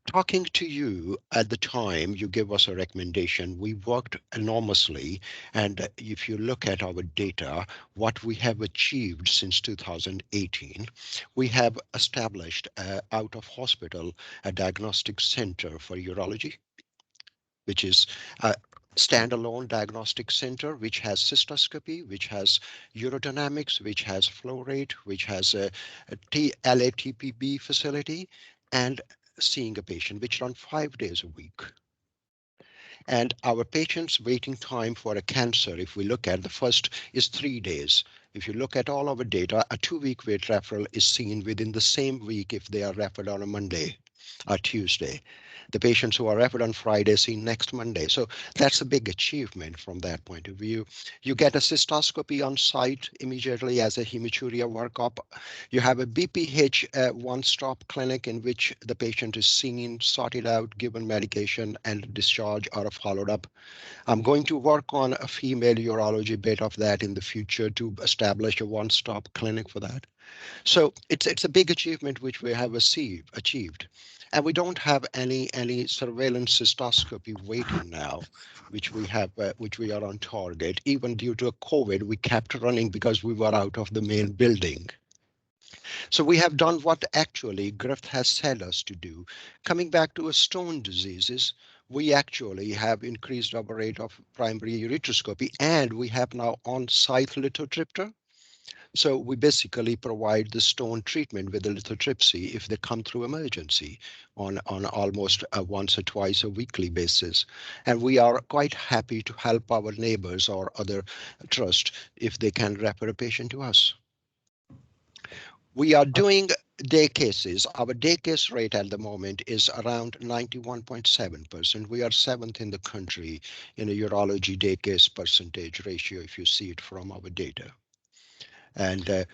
Talking to you at the time, you gave us a recommendation. We worked enormously. And if you look at our data, what we have achieved since 2018, we have established out of hospital a diagnostic center for urology, which is a standalone diagnostic center, which has cystoscopy, which has urodynamics, which has flow rate, which has a LATPB facility, and seeing a patient, which run 5 days a week. And our patients' waiting time for a cancer, if we look at the first, is 3 days. If you look at all our data, a 2-week wait referral is seen within the same week if they are referred on a Monday or Tuesday. The patients who are referred on Friday seen next Monday. So that's a big achievement from that point of view. You get a cystoscopy on site immediately as a hematuria workup. You have a BPH one-stop clinic in which the patient is seen, sorted out, given medication, and discharged or followed up. I'm going to work on a female urology bit of that in the future to establish a one-stop clinic for that. So it's a big achievement which we have achieved. And we don't have any surveillance cystoscopy waiting now, which we have, which we are on target. Even due to COVID, we kept running because we were out of the main building. So we have done what actually GIRFT has said us to do. Coming back to stone diseases, we actually have increased our rate of primary ureteroscopy, and we have now on-site lithotripter. So we basically provide the stone treatment with the lithotripsy if they come through emergency on almost a once or twice a weekly basis. And we are quite happy to help our neighbors or other trust if they can refer a patient to us. We are doing day cases. Our day case rate at the moment is around 91.7%. We are 7th in the country in a urology day case percentage ratio, if you see it from our data. And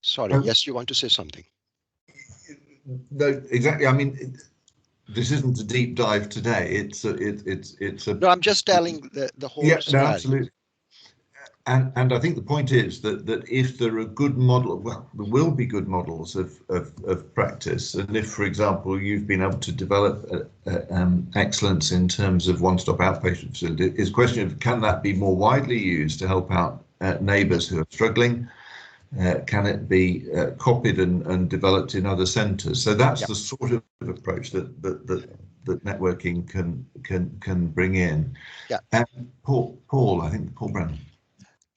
sorry, yes, you want to say something? No, exactly. I mean, this isn't a deep dive today. It's a. No, I'm just telling the whole Yeah, no, strategy. absolutely. And I think the point is that if there are good models, well, there will be good models of practice. And if, for example, you've been able to develop excellence in terms of one-stop outpatient facility, it's a question of can that be more widely used to help out neighbours who are struggling? Can it be copied and developed in other centres? So that's the sort of approach that networking can bring in. Yeah. And Paul, I think Paul Brennan.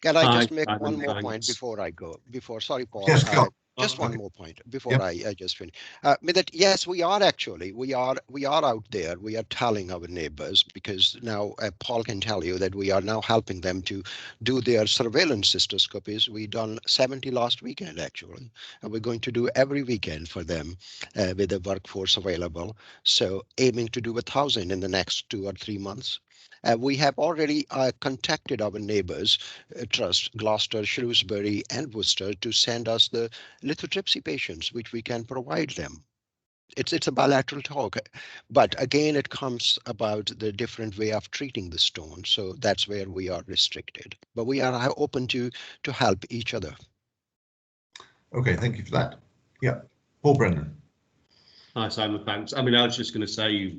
Can I just make one more point before I go? Sorry, Paul. Yes, go. Just one more point before I just finish. That yes, we are out there. We are telling our neighbors, because now Paul can tell you that we are now helping them to do their surveillance cystoscopies. We done 70 last weekend actually, and we're going to do every weekend for them with the workforce available. So aiming to do 1,000 in the next 2 or 3 months. We have already contacted our neighbors, Trust, Gloucester, Shrewsbury, and Worcester, to send us the lithotripsy patients, which we can provide them. It's a bilateral talk, but again, it comes about the different way of treating the stone. So that's where we are restricted, but we are open to help each other. Okay, thank you for that. Yeah, Paul Brennan. Hi, Simon, thanks. I mean, I was just going to say,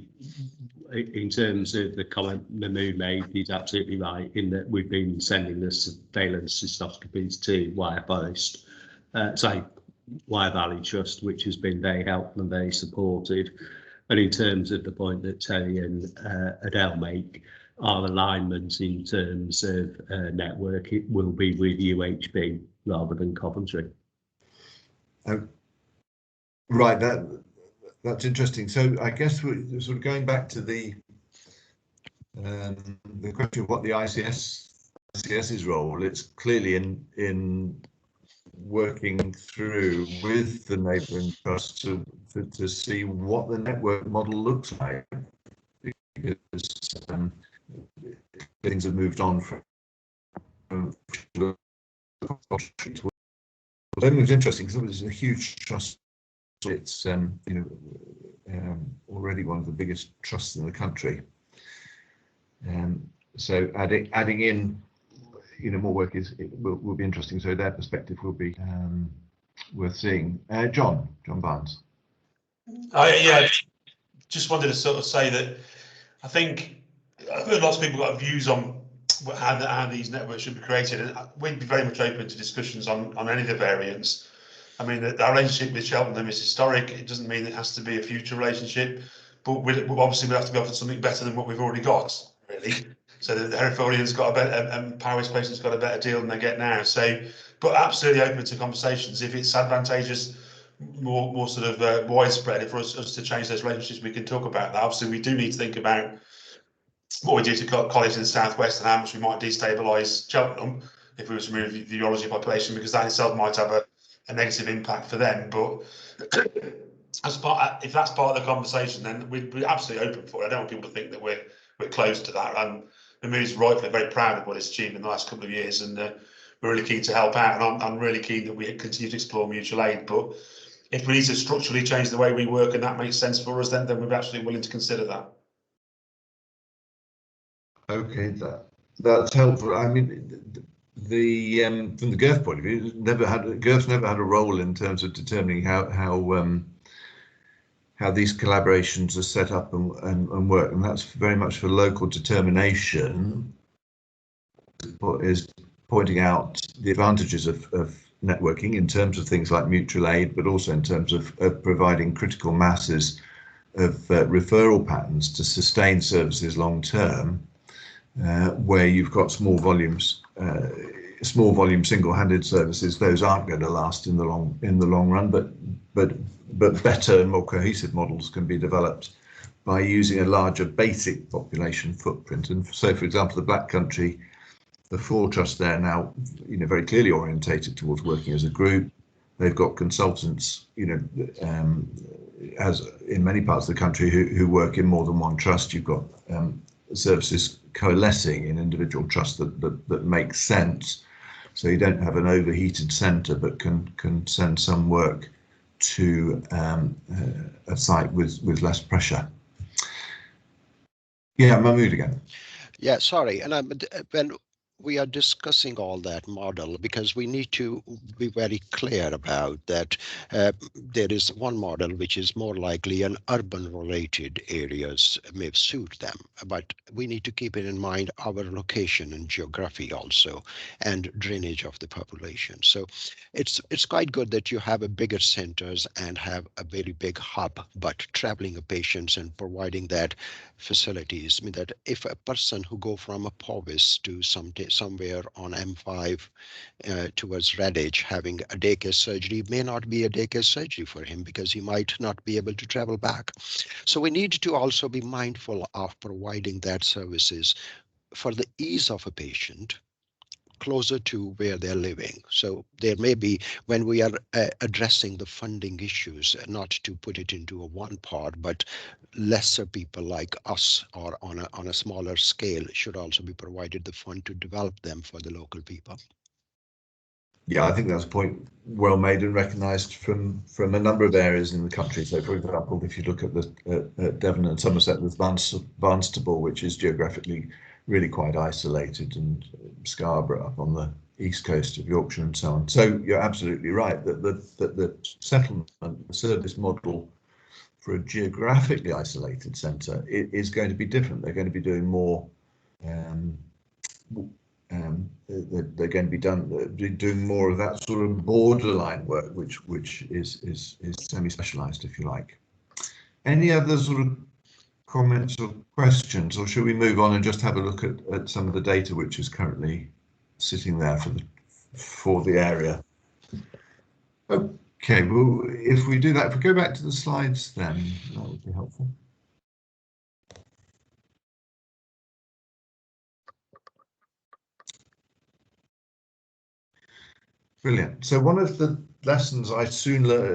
in terms of the comment Mahmood made, he's absolutely right in that we've been sending the surveillance cystoscopies to Wire Valley Trust, which has been very helpful and very supported. And in terms of the point that Terry and Adele make, our alignment in terms of network, it will be with UHB rather than Coventry. Right, that's interesting. So I guess we're sort of going back to the question of what the ICS's role. It's clearly in working through with the neighbouring trusts to see what the network model looks like, because things have moved on from I think it was interesting because it was a huge trust. It's already one of the biggest trusts in the country. So adding in more work will be interesting. So their perspective will be worth seeing. John Barnes. Yeah, just wanted to sort of say that I think I've heard lots of people got views on how these networks should be created, and we'd be very much open to discussions on any of the variants. I mean, our relationship with Cheltenham is historic. It doesn't mean it has to be a future relationship, but obviously we'll have to be offered something better than what we've already got, really. So the Herefordians got a better, and Powys patients got a better deal than they get now. So, but absolutely open to conversations. If it's advantageous, more sort of widespread, for us to change those relationships, we can talk about that. Obviously, we do need to think about what we do to colleges in the southwest and how much we might destabilise Cheltenham if we were to remove the urology population, because that itself might have a negative impact for them. But if that's part of the conversation, then we're absolutely open for it. I don't want people to think that we're closed to that. And Mahmood's rightfully very proud of what he's achieved in the last couple of years, and we're really keen to help out. And I'm really keen that we continue to explore mutual aid. But if we need to structurally change the way we work and that makes sense for us, then we're absolutely willing to consider that. Okay, that's helpful. I mean, from the GIRFT point of view, GIRFT's never had a role in terms of determining how these collaborations are set up and work, and that's very much for local determination. Is pointing out the advantages of networking in terms of things like mutual aid, but also in terms of providing critical masses of referral patterns to sustain services long term. Where you've got small volumes small volume single-handed services, those aren't going to last in the long run, but better, more cohesive models can be developed by using a larger basic population footprint. And so, for example, the Black Country, the 4 trusts there now, very clearly orientated towards working as a group. They've got consultants, as in many parts of the country, who work in more than one trust. You've got services coalescing in individual trusts that make sense. So you don't have an overheated centre, but can send some work to a site with less pressure. Yeah, Mahmood again. Yeah, sorry. And when we are discussing all that model, because we need to be very clear about that. There is one model which is more likely an urban related areas may suit them, but we need to keep it in mind our location and geography also, and drainage of the population. So it's quite good that you have a bigger centers and have a very big hub, but traveling of patients and providing that facilities. I mean that if a person who go from a Powys to somewhere on M5 towards Redditch having a daycare surgery may not be a daycare surgery for him, because he might not be able to travel back. So we need to also be mindful of providing that services for the ease of a patient closer to where they're living. So there may be, when we are addressing the funding issues, not to put it into a one part, but lesser people like us or on a smaller scale should also be provided the fund to develop them for the local people. Yeah, I think that's a point well made and recognised from a number of areas in the country. So, for example, if you look at Devon and Somerset with Barnstaple, which is geographically really quite isolated, and Scarborough up on the east coast of Yorkshire and so on. So you're absolutely right that the settlement, the service model for a geographically isolated centre is going to be different. They're going to be doing more. They're going to be doing more of that sort of borderline work, which is semi-specialised, if you like. Any other sort of comments or questions, or should we move on and just have a look at some of the data which is currently sitting there for the area? Okay, well, if we do that, if we go back to the slides, then that would be helpful. Brilliant. So one of the lessons I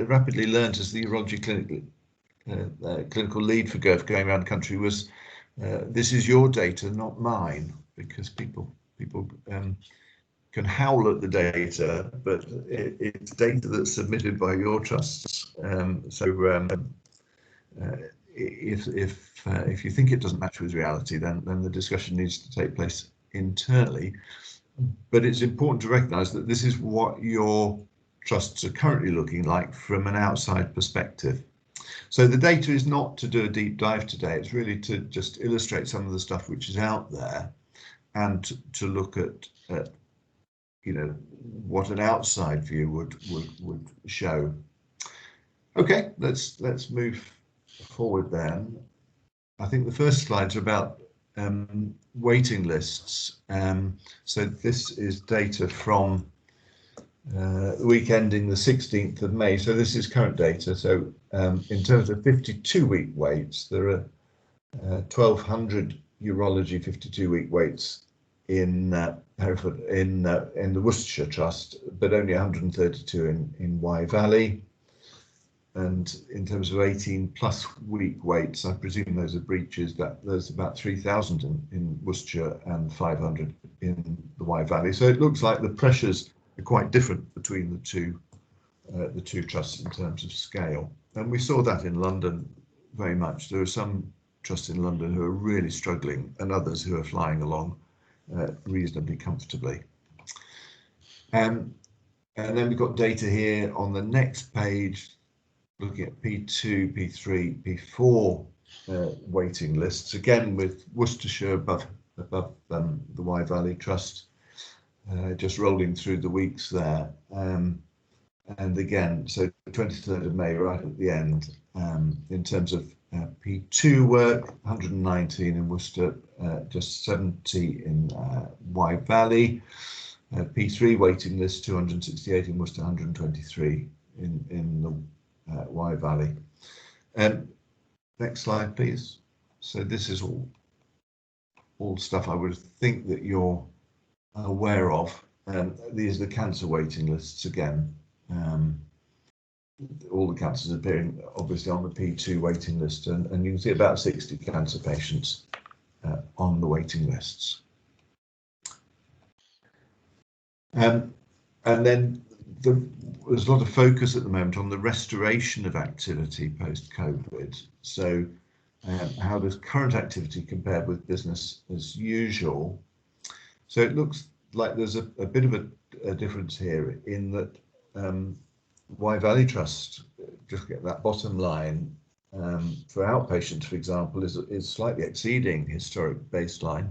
rapidly learned as the urology clinical lead for GIRFT going around the country was this is your data, not mine, because people can howl at the data, but it's data that's submitted by your trusts. If you think it doesn't match with reality, then the discussion needs to take place internally. But it's important to recognise that this is what your trusts are currently looking like from an outside perspective. So the data is not to do a deep dive today, it's really to just illustrate some of the stuff which is out there, and to look at what an outside view would show. Okay, let's move forward then. I think the first slides are about waiting lists. So this is data from the week ending the 16th of May. So this is current data. So in terms of 52-week waits, there are 1,200 urology 52-week waits in Hereford, in the Worcestershire Trust, but only 132 in Wye Valley. And in terms of 18+ week waits, I presume those are breaches, that there's about 3,000 in Worcestershire and 500 in the Wye Valley. So it looks like the pressures are quite different between the two trusts in terms of scale. And we saw that in London very much. There are some trusts in London who are really struggling, and others who are flying along reasonably comfortably. And then we've got data here on the next page, looking at P2, P3, P4 waiting lists, again with Worcestershire above the Wye Valley Trust, just rolling through the weeks there. And again, so 23rd of May, right at the end, in terms of P2 work, 119 in Worcester, just 70 in Wye Valley. P3 waiting list 268 in Worcester, 123 in the Wye Valley. Next slide, please. So this is all stuff I would think that you're aware of. These are the cancer waiting lists again. All the cancers appearing obviously on the P2 waiting list, and you can see about 60 cancer patients on the waiting lists. And then there's a lot of focus at the moment on the restoration of activity post-COVID. So how does current activity compare with business as usual? So it looks like there's a bit of a difference here in that Wye Valley Trust, just get that bottom line, for outpatients, for example, is slightly exceeding historic baseline,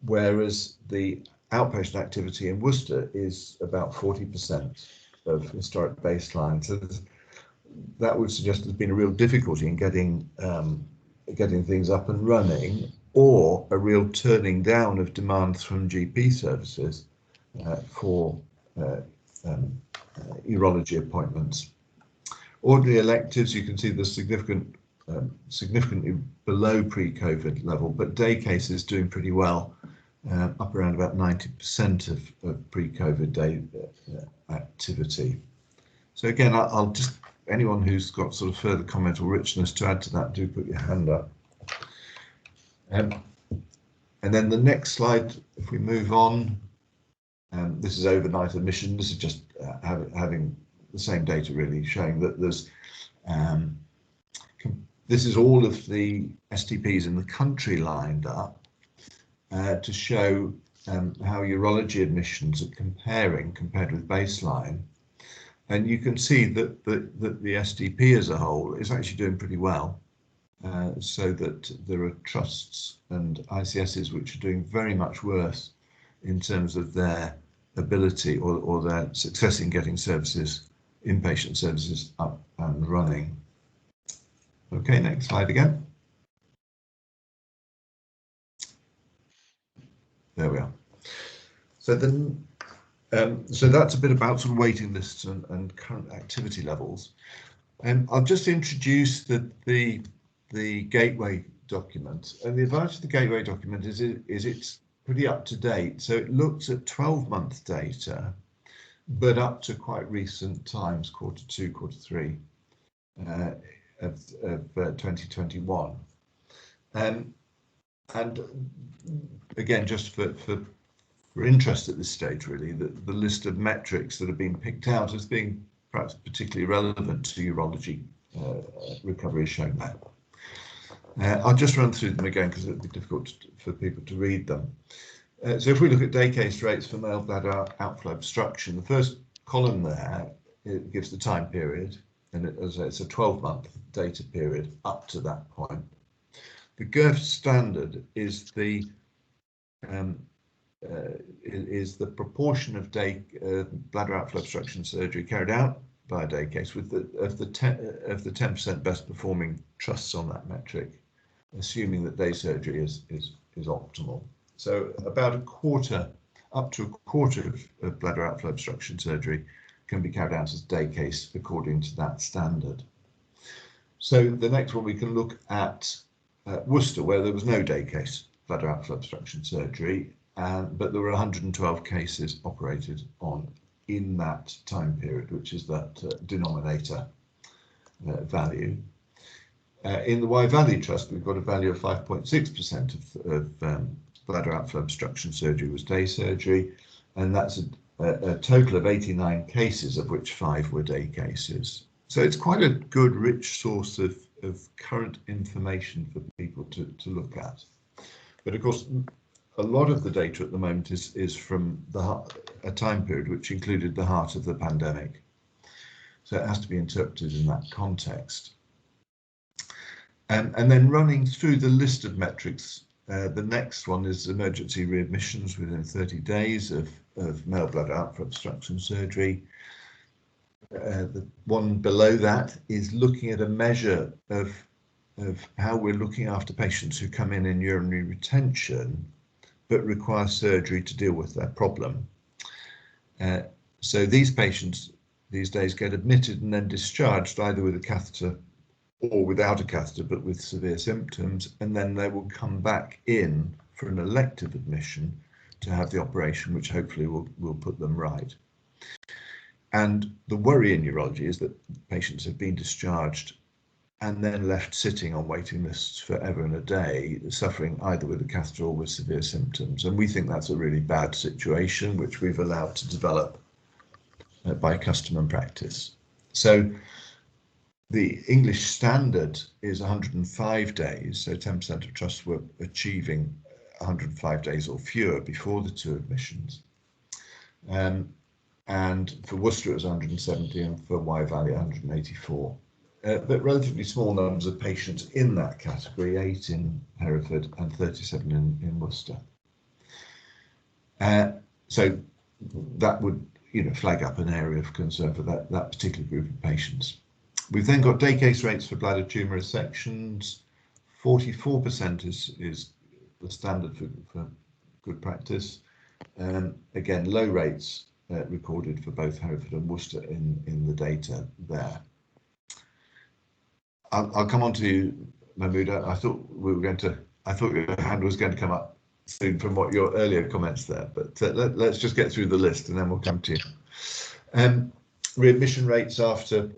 whereas the outpatient activity in Worcester is about 40% of historic baseline. So that would suggest there's been a real difficulty in getting things up and running, or a real turning down of demand from GP services for urology appointments. Ordinary electives, you can see the significantly below pre-COVID level, but day cases doing pretty well, up around about 90% of pre-COVID day activity. So again, I'll just, anyone who's got sort of further comment or richness to add to that, do put your hand up. And then the next slide, if we move on, this is overnight admission. This is just having the same data really, showing that there's, this is all of the STPs in the country lined up to show how urology admissions are compared with baseline. And you can see that the SDP as a whole is actually doing pretty well. So that there are trusts and ICSs which are doing very much worse in terms of their ability or their success in getting services, inpatient services up and running. Okay, next slide again. There we are. So then, so that's a bit about some waiting lists and current activity levels. And I'll just introduce the gateway document, and the advantage of the gateway document is it's pretty up to date. So it looks at 12-month data, but up to quite recent times, Q2, Q3 of 2021. And again, just for interest at this stage, really, the list of metrics that have been picked out as being perhaps particularly relevant to urology recovery is shown there. I'll just run through them again because it would be difficult for people to read them. So if we look at day case rates for male bladder outflow obstruction, the first column there, it gives the time period, and it's a 12-month data period up to that point. The GIRFT standard is the proportion of bladder outflow obstruction surgery carried out by a day case with of the 10% best performing trusts on that metric, assuming that day surgery is optimal. So about a quarter, up to a quarter of bladder outflow obstruction surgery can be carried out as day case according to that standard. So the next one we can look at Worcester, where there was no day case bladder outflow obstruction surgery, but there were 112 cases operated on in that time period, which is that denominator value. In the Wye Valley Trust, we've got a value of 5.6% of bladder outflow obstruction surgery was day surgery, and that's a total of 89 cases, of which 5 were day cases. So it's quite a good, rich source of current information for people to look at. But of course, a lot of the data at the moment is from a time period which included the heart of the pandemic. So it has to be interpreted in that context. And then running through the list of metrics, the next one is emergency readmissions within 30 days of male bladder outflow obstruction surgery. The one below that is looking at a measure of how we're looking after patients who come in urinary retention but require surgery to deal with their problem. So these patients these days get admitted and then discharged either with a catheter or without a catheter, but with severe symptoms, and then they will come back in for an elective admission to have the operation, which hopefully will put them right. And the worry in urology is that patients have been discharged and then left sitting on waiting lists forever and a day, suffering either with a catheter or with severe symptoms. And we think that's a really bad situation, which we've allowed to develop by custom and practice. So the English standard is 105 days, so 10% of trusts were achieving 105 days or fewer before the 2 admissions. And for Worcester it was 170 and for Wye Valley 184. But relatively small numbers of patients in that category, 8 in Hereford and 37 in Worcester. So that would flag up an area of concern for that particular group of patients. We've then got day case rates for bladder tumour resections. 44% is the standard for good practice. Again, low rates recorded for both Hereford and Worcester in the data there. I'll come on to Mahmood. I thought your hand was going to come up soon from what your earlier comments there, but let's just get through the list and then we'll come to you. Readmission rates after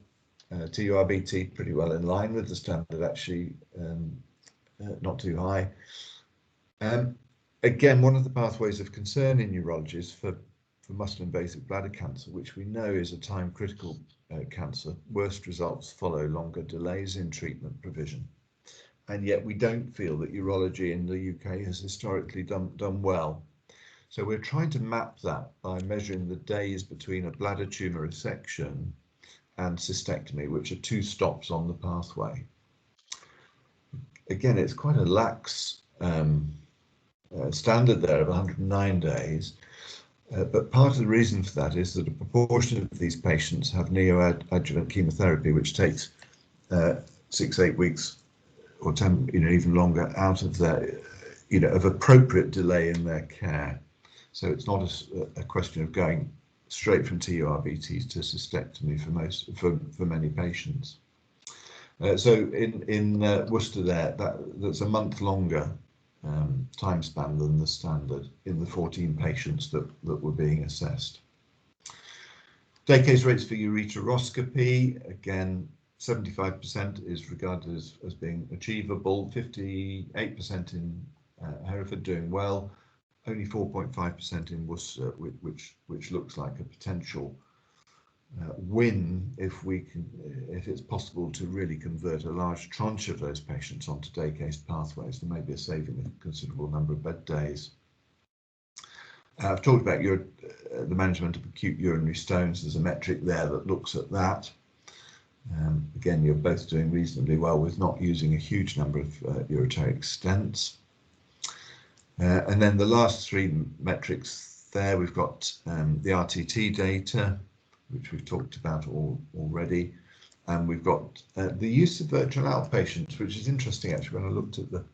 TURBT pretty well in line with the standard, actually not too high. Again, one of the pathways of concern in urology is for muscle invasive bladder cancer, which we know is a time critical cancer. Worst results follow longer delays in treatment provision. And yet we don't feel that urology in the UK has historically done well. So we're trying to map that by measuring the days between a bladder tumour resection and cystectomy, which are 2 stops on the pathway. Again, it's quite a lax standard there of 109 days. But part of the reason for that is that a proportion of these patients have neoadjuvant chemotherapy, which takes 6-8 weeks or 10, even longer out of their, of appropriate delay in their care. So it's not a question of going straight from TURBT to cystectomy for many patients. So in Worcester that's a month longer time span than the standard in the 14 patients that were being assessed. Day case rates for ureteroscopy, again, 75% is regarded as being achievable, 58% in Hereford doing well, only 4.5% in Worcester, which looks like a potential win if it's possible to really convert a large tranche of those patients onto day case pathways. There may be a saving of a considerable number of bed days. I've talked about the management of acute urinary stones. There's a metric there that looks at that. Again, you're both doing reasonably well with not using a huge number of ureteric stents. And then the last 3 metrics there, we've got the RTT data, which we've talked about already. And we've got the use of virtual outpatients, which is interesting actually when I looked at the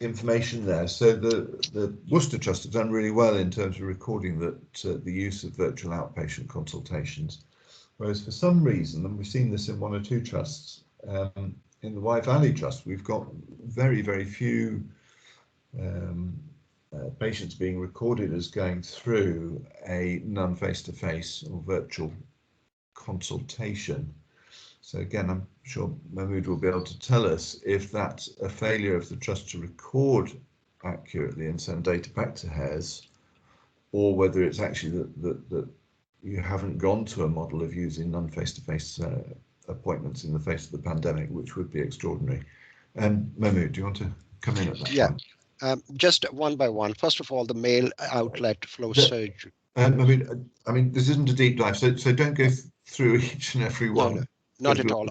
information there. So the Worcester Trust have done really well in terms of recording that the use of virtual outpatient consultations. Whereas for some reason, and we've seen this in 1 or 2 trusts, in the Wye Valley Trust, we've got very, very few patients being recorded as going through a non-face-to-face or virtual consultation. So again, I'm sure Mahmood will be able to tell us if that's a failure of the trust to record accurately and send data back to HERS, or whether it's actually that you haven't gone to a model of using non-face-to-face appointments in the face of the pandemic, which would be extraordinary. Mahmood, do you want to come in at that point? Just one by one. First of all, the male outlet flow surgery. I mean, this isn't a deep dive, so don't go through each and every one. No, not at all.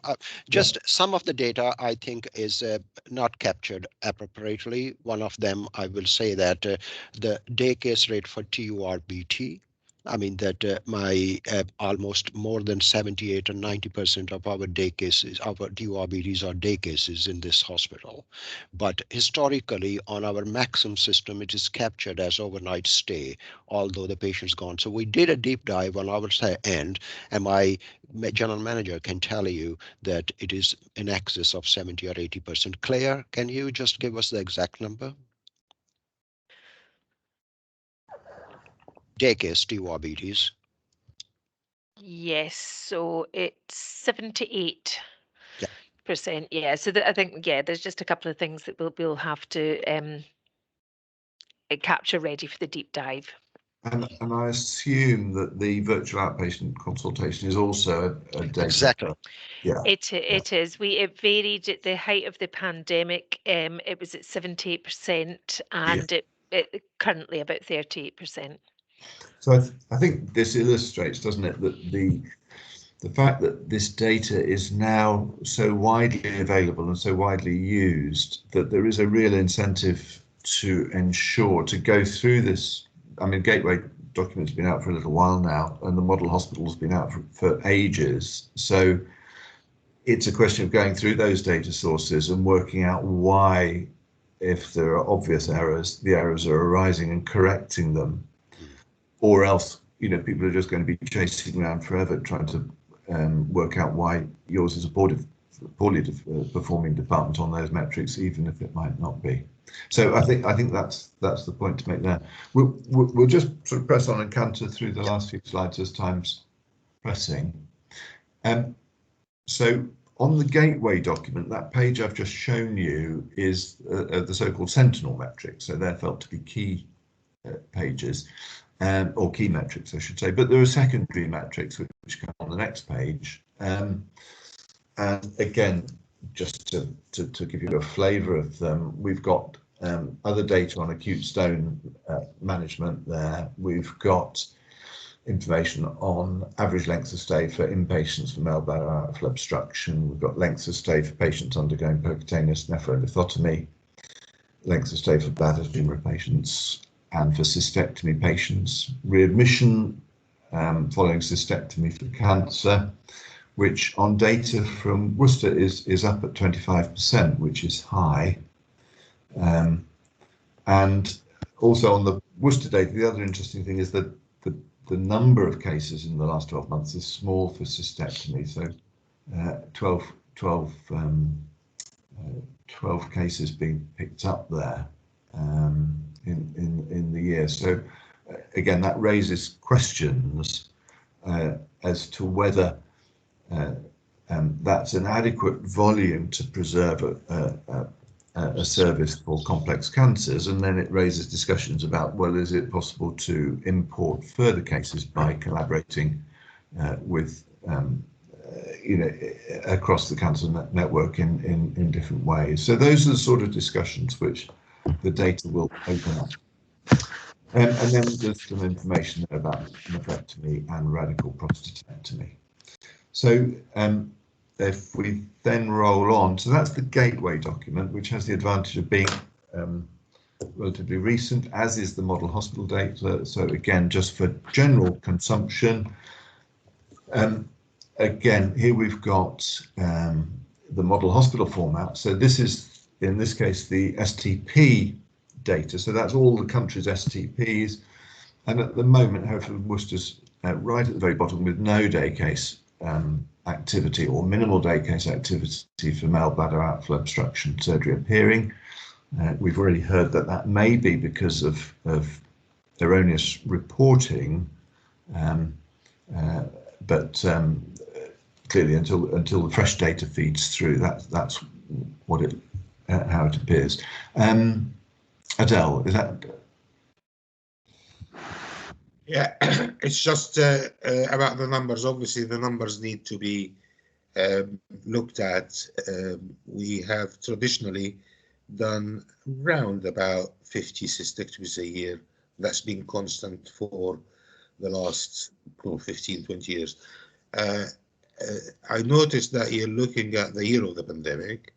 Just some of the data I think is not captured appropriately. One of them, I will say that the day case rate for TURBT I mean that my almost more than 78 or 90% of our day cases, our DORBDs are day cases in this hospital. But historically on our maximum system, it is captured as overnight stay, although the patient's gone. So we did a deep dive on our end, and my general manager can tell you that it is in excess of 70 or 80%. Claire, can you just give us the exact number? Day case DORBDs. Yes, so it's 78%. Yeah, so I think, yeah, there's just a couple of things that we'll have to capture ready for the deep dive. And I assume that the virtual outpatient consultation is also a data. Exactly. Yeah. It is. It varied at the height of the pandemic. It was at 78%, and it currently about 38%. So I think this illustrates, doesn't it, that the fact that this data is now so widely available and so widely used, that there is a real incentive to ensure, to go through this. I mean, Gateway document's been out for a little while now, and the model hospital's been out for ages. So it's a question of going through those data sources and working out why, if there are obvious errors, the errors are arising and correcting them, or else, you know, people are just going to be chasing around forever trying to work out why yours is a poorly performing department on those metrics, even if it might not be. So I think that's the point to make there. We'll just sort of press on and canter through the last few slides as time's pressing. So on the Gateway document, that page I've just shown you is the so-called Sentinel metrics. So they're felt to be key pages. Or key metrics, I should say, but there are secondary metrics which come on the next page. And again, just to give you a flavour of them, we've got other data on acute stone management there. We've got information on average length of stay for inpatients for male bladder outflow obstruction. We've got lengths of stay for patients undergoing percutaneous nephrolithotomy, lengths of stay for bladder tumor patients, and for cystectomy patients, readmission following cystectomy for cancer, which on data from Worcester is up at 25%, which is high. And also on the Worcester data, the other interesting thing is that the number of cases in the last 12 months is small for cystectomy, so 12 cases being picked up there. In the year. So again, that raises questions as to whether that's an adequate volume to preserve a service for complex cancers, and then it raises discussions about, well, is it possible to import further cases by collaborating with you know, across the cancer network in different ways. So those are the sort of discussions which the data will open up. And then there's some information there about nephrectomy and radical prostatectomy. So if we then roll on, so that's the Gateway document, which has the advantage of being relatively recent, as is the model hospital data. So again, just for general consumption. Again, here we've got the model hospital format. So this is, in this case, the STP data. So that's all the country's STPs. And at the moment, Hereford and Worcester's right at the very bottom with no day case activity or minimal day case activity for male bladder outflow obstruction surgery appearing. We've already heard that that may be because of erroneous reporting, but clearly until the fresh data feeds through, that's what it how it appears. Adele, is that? Yeah, it's just about the numbers. Obviously, the numbers need to be looked at. We have traditionally done round about 50 cystectomies a year. That's been constant for the last 15, 20 years. I noticed that you're looking at the year of the pandemic.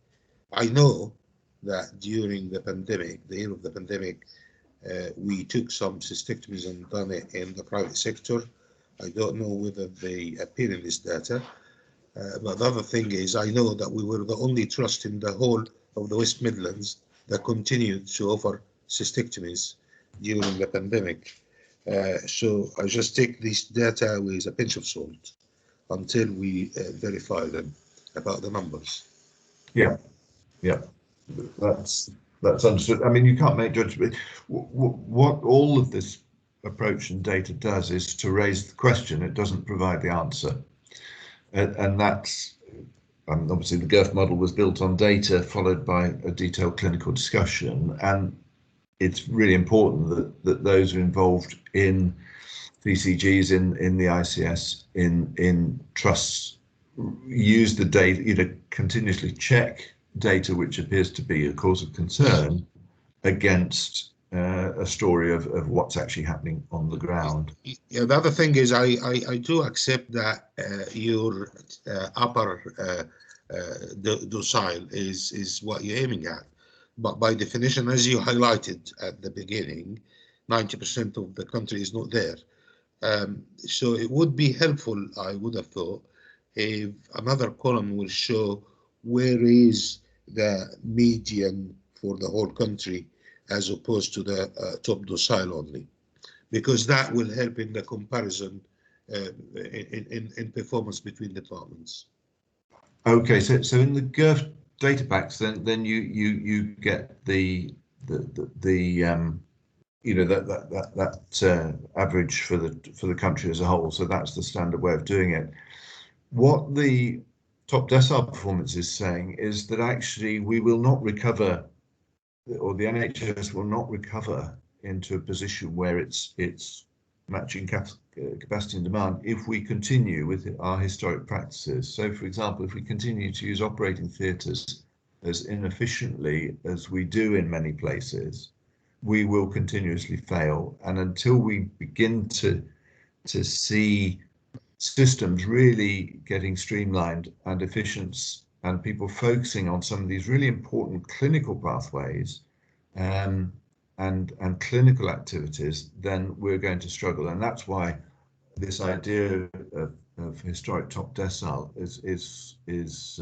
I know that during the pandemic, the year of the pandemic, We took some cystectomies and done it in the private sector. I don't know whether they appear in this data. But the other thing is, I know that we were the only trust in the whole of the West Midlands that continued to offer cystectomies during the pandemic. So I just take this data with a pinch of salt until we verify them about the numbers. Yeah, yeah, that's understood. I mean, you can't make judgment. What all of this approach and data does is to raise the question. It doesn't provide the answer. And that's obviously the GIRFT model was built on data followed by a detailed clinical discussion, and it's really important that those who are involved in VCGs, in the ICS, in trusts, use the data, continuously check data which appears to be a cause of concern against a story of what's actually happening on the ground. Yeah, the other thing is I do accept that your upper docile is what you're aiming at, but by definition, as you highlighted at the beginning, 90% of the country is not there. So it would be helpful, I would have thought, if another column will show where is the median for the whole country as opposed to the top docile only, because that will help in the comparison in performance between departments. Okay, so in the GIRFT data packs, then you get the average for the country as a whole. So that's the standard way of doing it. What the top decile performance is saying is that actually we will not recover, or the NHS will not recover into a position where it's matching capacity and demand if we continue with our historic practices. So, for example, if we continue to use operating theatres as inefficiently as we do in many places, we will continuously fail. And until we begin to see systems really getting streamlined and efficient, and people focusing on some of these really important clinical pathways and clinical activities, then we're going to struggle. And that's why this idea of historic top decile is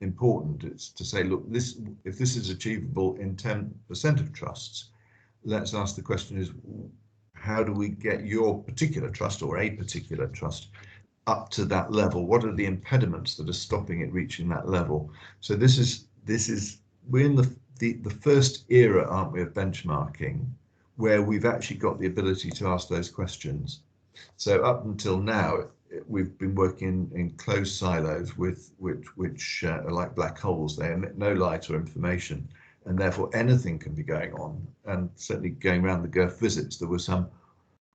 important. It's to say, look, if this is achievable in 10% of trusts, let's ask the question is, how do we get your particular trust or a particular trust up to that level? What are the impediments that are stopping it reaching that level? So this is we're in the first era, aren't we, of benchmarking, where we've actually got the ability to ask those questions. So up until now, we've been working in closed silos which are like black holes. They emit no light or information, and therefore anything can be going on. And certainly going around the GIRFT visits, there were some,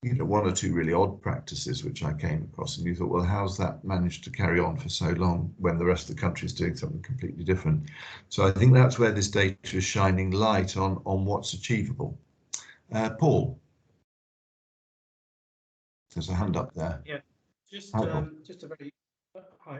one or two really odd practices which I came across, and you thought, well, how's that managed to carry on for so long when the rest of the country is doing something completely different? So I think that's where this data is shining light on what's achievable. Paul, there's a hand up there. Yeah, just a very hi.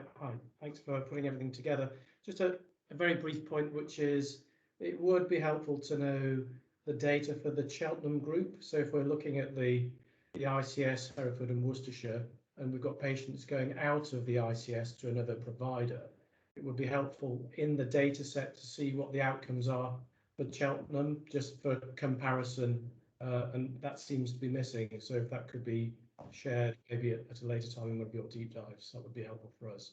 Thanks for putting everything together. Just a very brief point, which is it would be helpful to know the data for the Cheltenham group. So if we're looking at the ICS, Hereford and Worcestershire, and we've got patients going out of the ICS to another provider, it would be helpful in the data set to see what the outcomes are for Cheltenham, just for comparison, and that seems to be missing. So if that could be shared maybe at a later time in one of your deep dives, that would be helpful for us.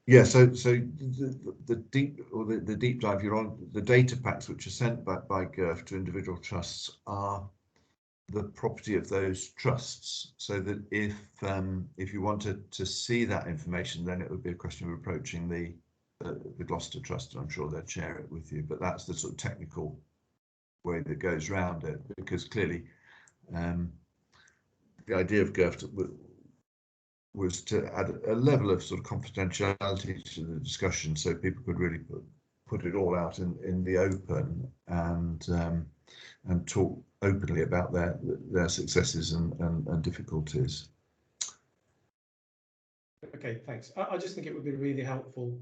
Yeah, so the deep dive you're on, the data packs which are sent by GIRFT to individual trusts are the property of those trusts, so that if you wanted to see that information, then it would be a question of approaching the Gloucester Trust, and I'm sure they'd share it with you. But that's the sort of technical way that goes around it, because clearly the idea of GIRFT was to add a level of sort of confidentiality to the discussion, so people could really put it all out in the open and talk openly about their successes and difficulties. Okay, thanks. I just think it would be really helpful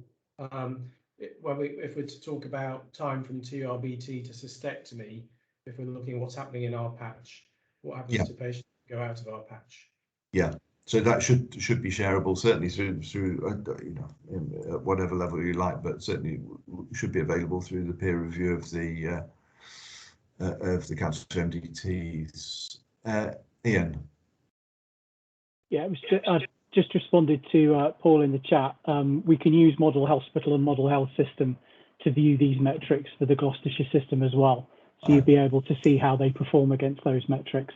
if we're to talk about time from TURBT to cystectomy, if we're looking at what's happening in our patch, what happens to patients who go out of our patch. Yeah, so that should be shareable, certainly through you know, at whatever level you like, but certainly should be available through the peer review of the Council of MDTs. Ian. Yeah, it was I just responded to Paul in the chat. We can use Model Hospital and Model Health System to view these metrics for the Gloucestershire system as well. So you'd be able to see how they perform against those metrics.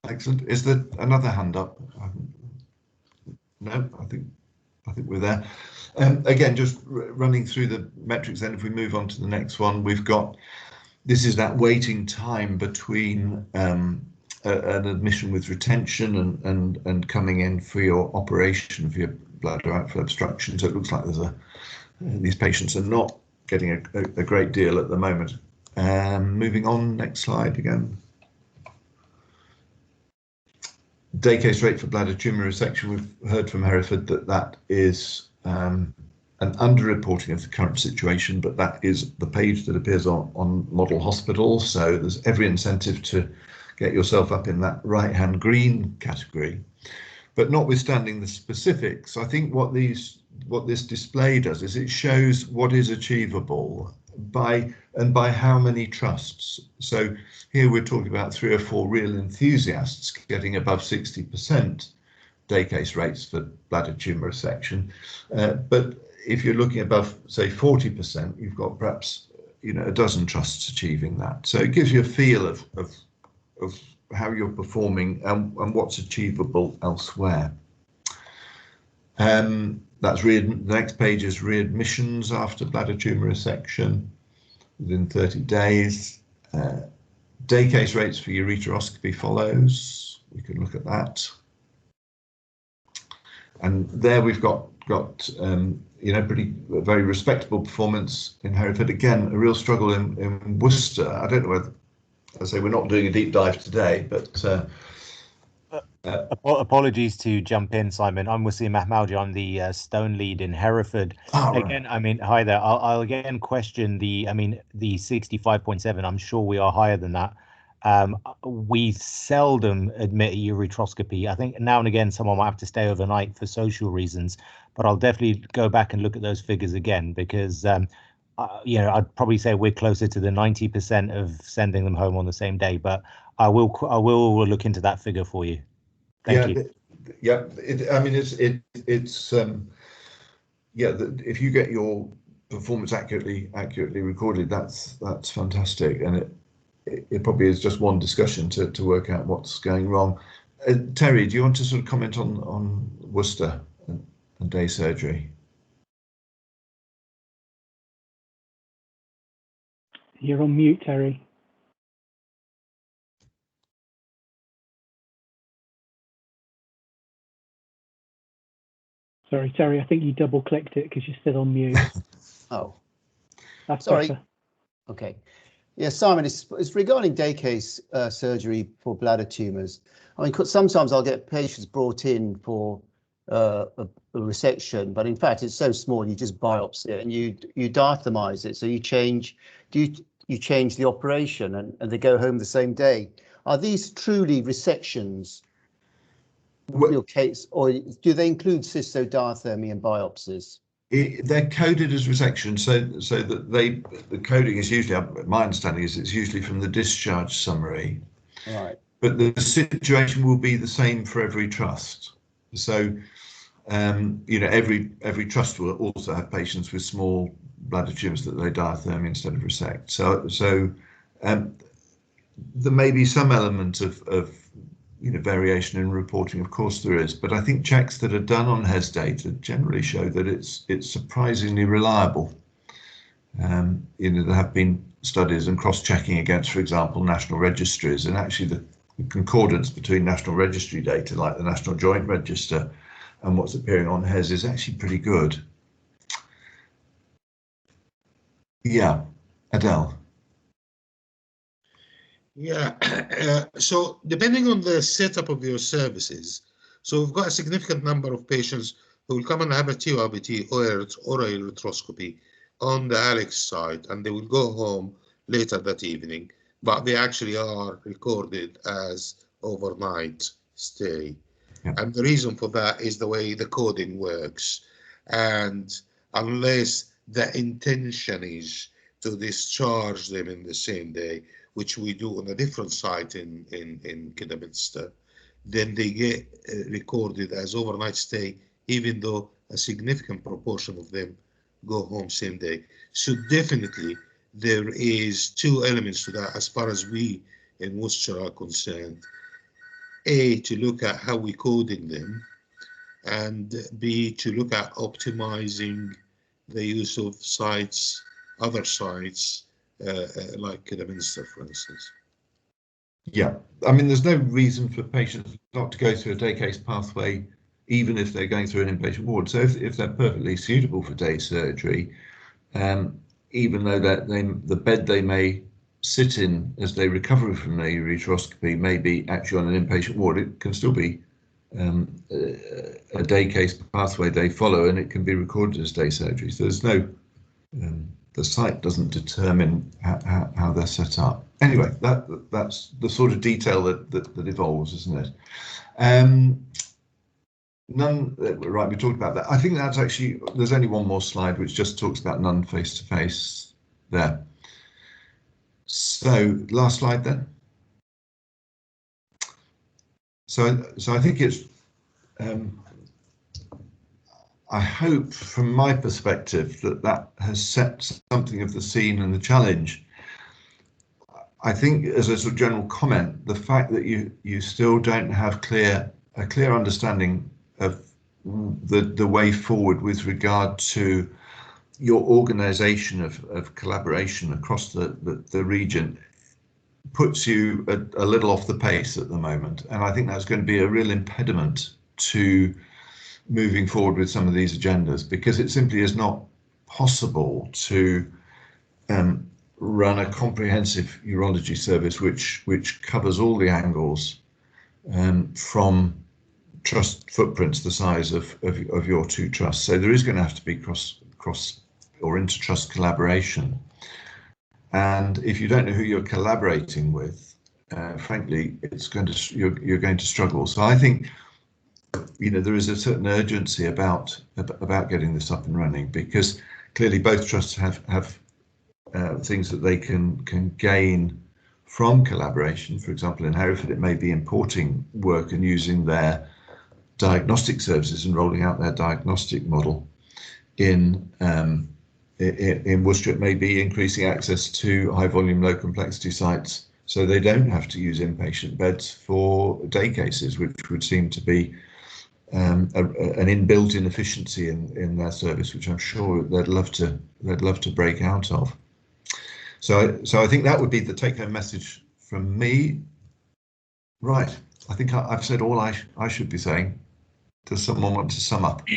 Excellent. Is there another hand up? No, I think we're there. Again, just running through the metrics. Then, if we move on to the next one, we've got this is that waiting time between an admission with retention and coming in for your operation for your bladder outflow obstruction. So it looks like there's these patients are not getting a great deal at the moment. Moving on, next slide again. Day case rate for bladder tumour resection. We've heard from Hereford that is an underreporting of the current situation, but that is the page that appears on Model Hospital. So there's every incentive to get yourself up in that right-hand green category. But notwithstanding the specifics, I think what this display does is it shows what is achievable by how many trusts. So here we're talking about 3 or 4 real enthusiasts getting above 60% day case rates for bladder tumour resection. But if you're looking above, say, 40%, you've got perhaps, you know, a dozen trusts achieving that. So it gives you a feel of how you're performing and what's achievable elsewhere. That's the next page is readmissions after bladder tumour resection within 30 days. Day case rates for ureteroscopy follows. We can look at that. And there we've got you know, very respectable performance in Hereford. Again, a real struggle in Worcester. I don't know whether, as I say, we're not doing a deep dive today, but apologies to jump in, Simon. I'm Wasim Mahmoudi. I'm the Stone lead in Hereford. Again, right. I mean, hi there. I'll again question the 65.7. I'm sure we are higher than that. We seldom admit a ureteroscopy. I think now and again someone might have to stay overnight for social reasons, but I'll definitely go back and look at those figures again because you know, I'd probably say we're closer to the 90% of sending them home on the same day, but I will look into that figure for you. Thank you. Yeah, I mean, it's yeah. If you get your performance accurately recorded, that's fantastic, and it probably is just one discussion to work out what's going wrong. Terry, do you want to sort of comment on Worcester and day surgery? You're on mute, Terry. Sorry, Terry, I think you double clicked it because you're still on mute. Oh, that's sorry. Better. Okay. Yeah, Simon, it's regarding day case surgery for bladder tumours. I mean, sometimes I'll get patients brought in for a resection, but in fact it's so small you just biopsy it and you diathermize it. So you change the operation and they go home the same day. Are these truly resections? Your case, or do they include cystodiathermy and biopsies? They're coded as resection, so that the coding is usually, my understanding is it's usually from the discharge summary. Right. But the situation will be the same for every trust. So, you know, every trust will also have patients with small bladder tumours that they diathermy instead of resect. So there may be some element of you know, variation in reporting, of course there is, but I think checks that are done on HES data generally show that it's surprisingly reliable. You know, there have been studies and cross-checking against, for example, national registries, and actually the concordance between national registry data, like the National Joint Register, and what's appearing on HES is actually pretty good. Yeah, Adele. Yeah, so depending on the setup of your services, so we've got a significant number of patients who will come and have a TURBT or a ureteroscopy on the Alex site, and they will go home later that evening, but they actually are recorded as overnight stay. Yeah. And the reason for that is the way the coding works. And unless the intention is to discharge them in the same day, which we do on a different site in Kidderminster, then they get recorded as overnight stay, even though a significant proportion of them go home same day. So definitely there is two elements to that as far as we in Worcester are concerned. A, to look at how we're coding them, and B, to look at optimizing the use of sites, other sites, like Kidderminster, for instance. Yeah, I mean, there's no reason for patients not to go through a day case pathway, even if they're going through an inpatient ward. So if they're perfectly suitable for day surgery, even though the bed they may sit in as they recover from their ureteroscopy may be actually on an inpatient ward, it can still be a day case pathway they follow, and it can be recorded as day surgery. So there's no, the site doesn't determine how they're set up. Anyway, that's the sort of detail that evolves, isn't it? Right, we talked about that. I think that's actually, there's only one more slide which just talks about none face-to-face there. So last slide then. So I think it's, I hope from my perspective that has set something of the scene and the challenge. I think as a sort of general comment, the fact that you still don't have a clear understanding of the way forward with regard to your organisation of collaboration across the region puts you a little off the pace at the moment, and I think that's going to be a real impediment to moving forward with some of these agendas, because it simply is not possible to run a comprehensive urology service which covers all the angles from trust footprints the size of your two trusts. So there is going to have to be cross or inter-trust collaboration. And if you don't know who you're collaborating with, frankly, you're going to struggle. So I think, you know, there is a certain urgency about getting this up and running, because clearly both trusts have things that they can gain from collaboration. For example, in Hereford, it may be importing work and using their diagnostic services and rolling out their diagnostic model. In Worcester, it may be increasing access to high volume, low complexity sites, so they don't have to use inpatient beds for day cases, which would seem to be an inbuilt inefficiency in their service, which I'm sure they'd love to break out of. So I think that would be the take-home message from me. Right, I think I've said all I should be saying. Does someone want to sum up?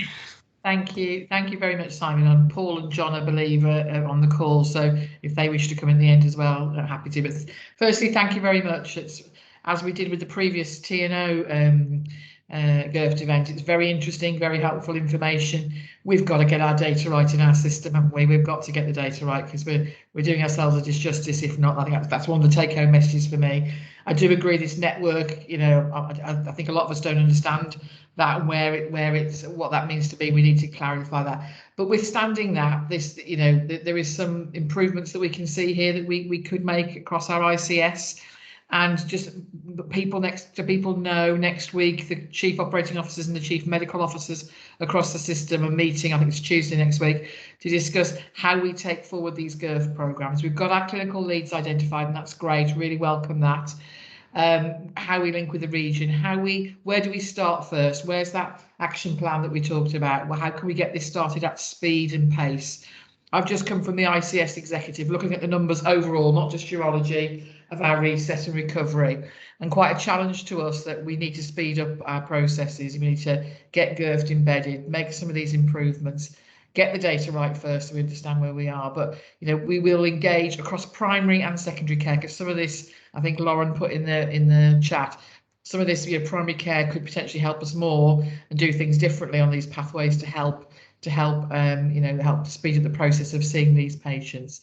Thank you very much, Simon. And Paul and John, I believe, are on the call, so if they wish to come in the end as well, I'm happy to. But firstly, thank you very much. It's, as we did with the previous TNO GIRFT event, it's very interesting, very helpful information. We've got to get our data right in our system, haven't we? We've got to get the data right, because we're doing ourselves a disjustice if not. I think that's one of the take-home messages for me. I do agree this network, you know, I think a lot of us don't understand that and what that means to be. We need to clarify that. But withstanding that, this, you know, there is some improvements that we can see here that we could make across our ICS. And just people know next week, the chief operating officers and the chief medical officers across the system are meeting, I think it's Tuesday next week, to discuss how we take forward these GIRFT programmes. We've got our clinical leads identified, and that's great, really welcome that. How we link with the region, where do we start first? Where's that action plan that we talked about? Well, how can we get this started at speed and pace? I've just come from the ICS executive, looking at the numbers overall, not just urology, of our reset and recovery, and quite a challenge to us that we need to speed up our processes. We need to get GIRFT embedded, make some of these improvements, get the data right first so we understand where we are. But, you know, we will engage across primary and secondary care, because some of this, I think Lauren put in the chat, some of this, you know, primary care could potentially help us more and do things differently on these pathways to help to help help speed up the process of seeing these patients.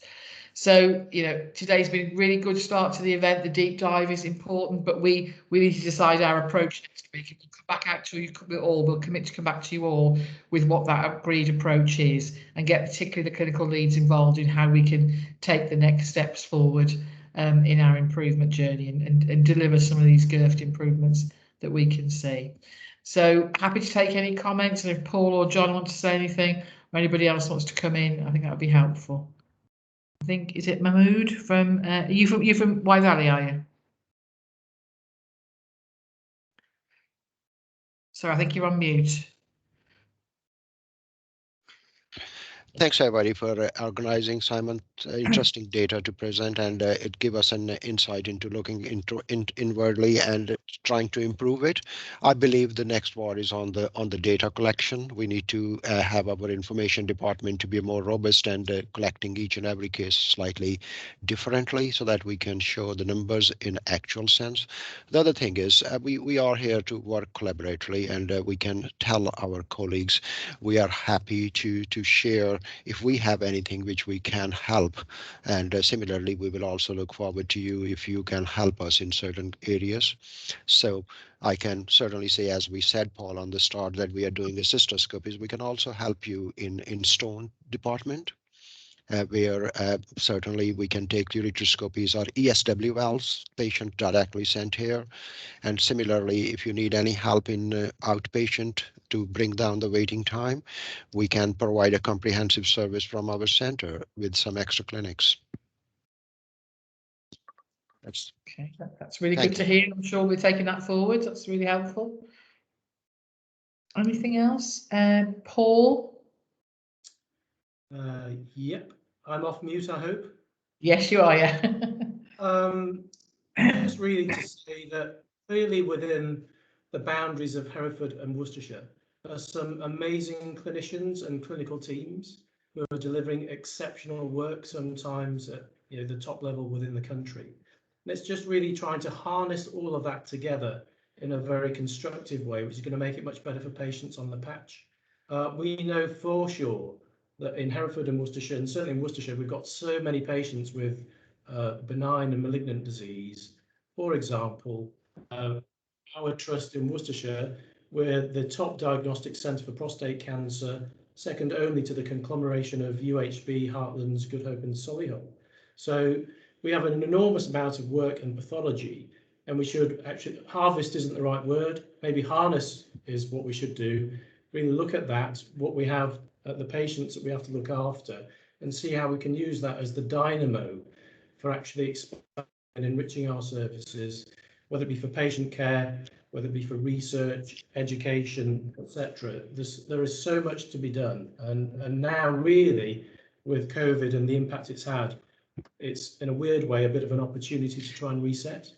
So, today's been a really good start to the event. The deep dive is important, but we need to decide our approach next week. We'll come back out to you all. We'll commit to come back to you all with what that agreed approach is, and get particularly the clinical leads involved in how we can take the next steps forward in our improvement journey and deliver some of these GIRFT improvements that we can see. So happy to take any comments, and if Paul or John want to say anything, or anybody else wants to come in, I think that would be helpful. I think, is it Mahmood from, you from Wye Valley, are you? So I think you're on mute. Thanks everybody for organizing, Simon. Interesting data to present, and it give us an insight into looking inwardly and trying to improve it. I believe the next war is on the data collection. We need to have our information department to be more robust and collecting each and every case slightly differently, so that we can show the numbers in actual sense. The other thing is we are here to work collaboratively, and we can tell our colleagues we are happy to share if we have anything which we can help. And similarly, we will also look forward to you if you can help us in certain areas. So I can certainly say, as we said, Paul, on the start, that we are doing the cystoscopies. We can also help you in stone department. Where certainly we can take ureteroscopies or ESW valves, patient directly sent here. And similarly, if you need any help in outpatient to bring down the waiting time, we can provide a comprehensive service from our center with some extra clinics. That's okay. That's really good to hear. I'm sure we're taking that forward. That's really helpful. Anything else? Paul? Yep, I'm off mute, I hope. Yes, you are, yeah. Just really to say that clearly within the boundaries of Hereford and Worcestershire, there are some amazing clinicians and clinical teams who are delivering exceptional work, sometimes at the top level within the country. And it's just really trying to harness all of that together in a very constructive way, which is going to make it much better for patients on the patch. We know for sure that in Hereford and Worcestershire, and certainly in Worcestershire, we've got so many patients with benign and malignant disease. For example, our trust in Worcestershire, we're the top diagnostic centre for prostate cancer, second only to the conglomeration of UHB, Heartlands, Good Hope and Solihull. So we have an enormous amount of work and pathology, and we should actually, harvest isn't the right word, maybe harness is what we should do, really look at that, what we have, the patients that we have to look after, and see how we can use that as the dynamo for actually expanding and enriching our services, whether it be for patient care, whether it be for research, education, etc. There is so much to be done, and now really with COVID and the impact it's had, it's in a weird way a bit of an opportunity to try and reset.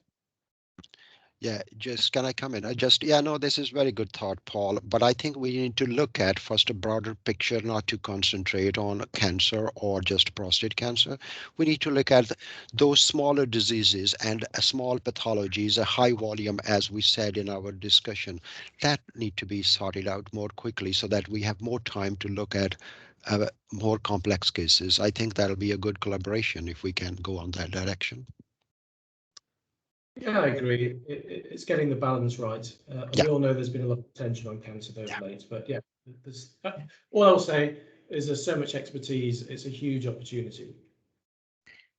Yeah, just can I come in? No, this is very good thought, Paul, but I think we need to look at first a broader picture, not to concentrate on cancer or just prostate cancer. We need to look at those smaller diseases and small pathologies, a high volume, as we said in our discussion, that need to be sorted out more quickly so that we have more time to look at more complex cases. I think that'll be a good collaboration if we can go on that direction. Yeah, I agree. It's getting the balance right. We all know there's been a lot of tension on cancer those late, but yeah, all I'll say is there's so much expertise. It's a huge opportunity.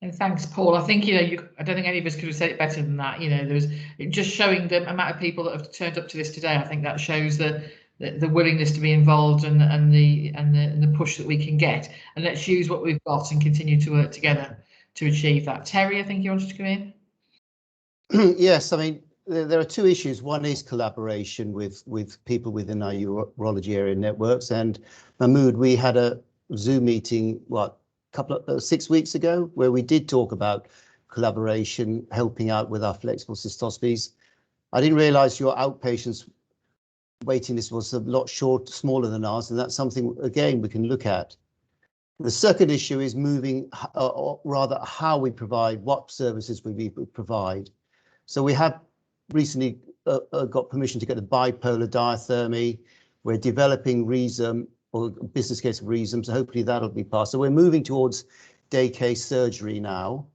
And thanks, Paul. I think I don't think any of us could have said it better than that. There's just showing the amount of people that have turned up to this today. I think that shows the willingness to be involved and the push that we can get. And let's use what we've got and continue to work together to achieve that. Terry, I think you wanted to come in. Yes, I mean, there are two issues. One is collaboration with people within our urology area networks. And Mahmood, we had a Zoom meeting, 6 weeks ago, where we did talk about collaboration, helping out with our flexible cystoscopies. I didn't realize your outpatients waiting list was a lot smaller than ours, and that's something, again, we can look at. The second issue is moving, or rather how we provide, what services we provide. So we have recently got permission to get a bipolar diathermy. We're developing RESUM or business case of reason. So hopefully that'll be passed. So we're moving towards day case surgery now.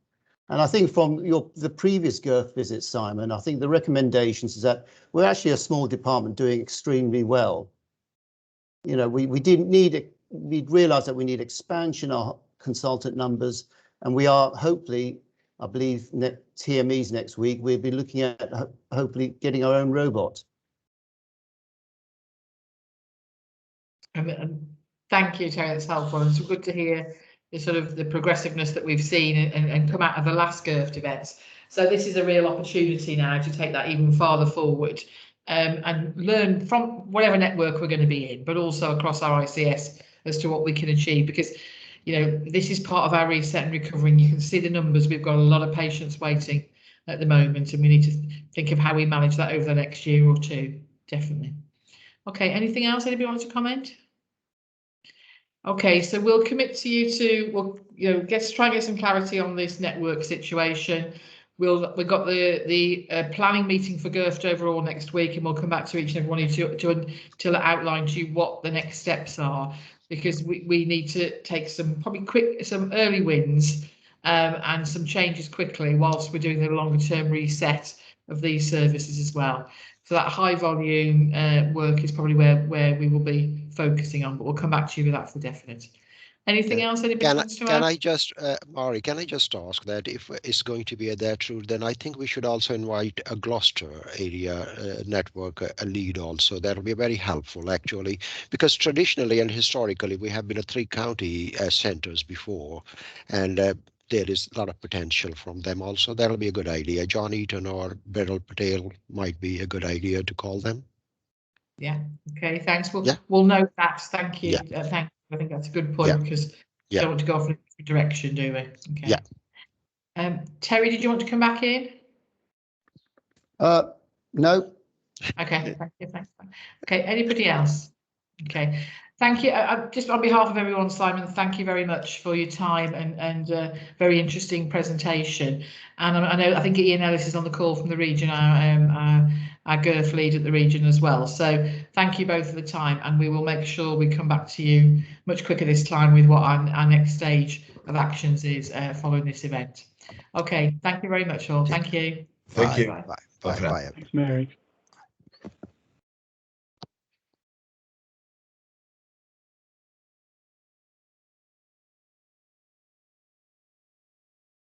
And I think from the previous GIRFT visit, Simon, I think the recommendations is that we're actually a small department doing extremely well. You know, we didn't need it. We realized that we need expansion of consultant numbers, and we are hopefully, I believe, TMEs next week, we'll be looking at hopefully getting our own robot. And thank you, Terry, that's helpful. It's good to hear the sort of the progressiveness that we've seen and come out of the last GIRFT events. So this is a real opportunity now to take that even farther forward and learn from whatever network we're going to be in, but also across our ICS as to what we can achieve, because you know, this is part of our reset and recovery, and you can see the numbers. We've got a lot of patients waiting at the moment, and we need to think of how we manage that over the next year or two, definitely. Okay, anything else anybody wants to comment? Okay, so we'll commit to you to, we'll, you know, try and get some clarity on this network situation. We've got the planning meeting for GIRFT overall next week, and we'll come back to each and every one of you to outline to you what the next steps are, because we need to take some some early wins and some changes quickly whilst we're doing the longer term reset of these services as well. So that high volume work is probably where we will be focusing on, but we'll come back to you with that for definite. Anything else anybody wants to add? Can I just, Mari, can I just ask that if it's going to be that route, then I think we should also invite a Gloucester area network a lead also. That will be very helpful actually, because traditionally and historically we have been at 3 county centres before, and there is a lot of potential from them also. That'll be a good idea. John Eaton or Beryl Patel might be a good idea to call them. Yeah. Okay. Thanks. We'll note that. Thank you. Yeah. Thank you. I think that's a good point, because we don't want to go off in a different direction, do we? Okay. Yeah. Terry, did you want to come back in? No. Okay. Thank you. Thanks. Okay. Anybody else? Okay. Thank you. Just on behalf of everyone, Simon, thank you very much for your time and very interesting presentation. And I think Ian Ellis is on the call from the region, our GIRFT lead at the region as well. So thank you both for the time, and we will make sure we come back to you much quicker this time with what our next stage of actions is following this event. Okay. Thank you very much all. Thank you. Thank you. Bye. Bye for now. Thanks, Mary.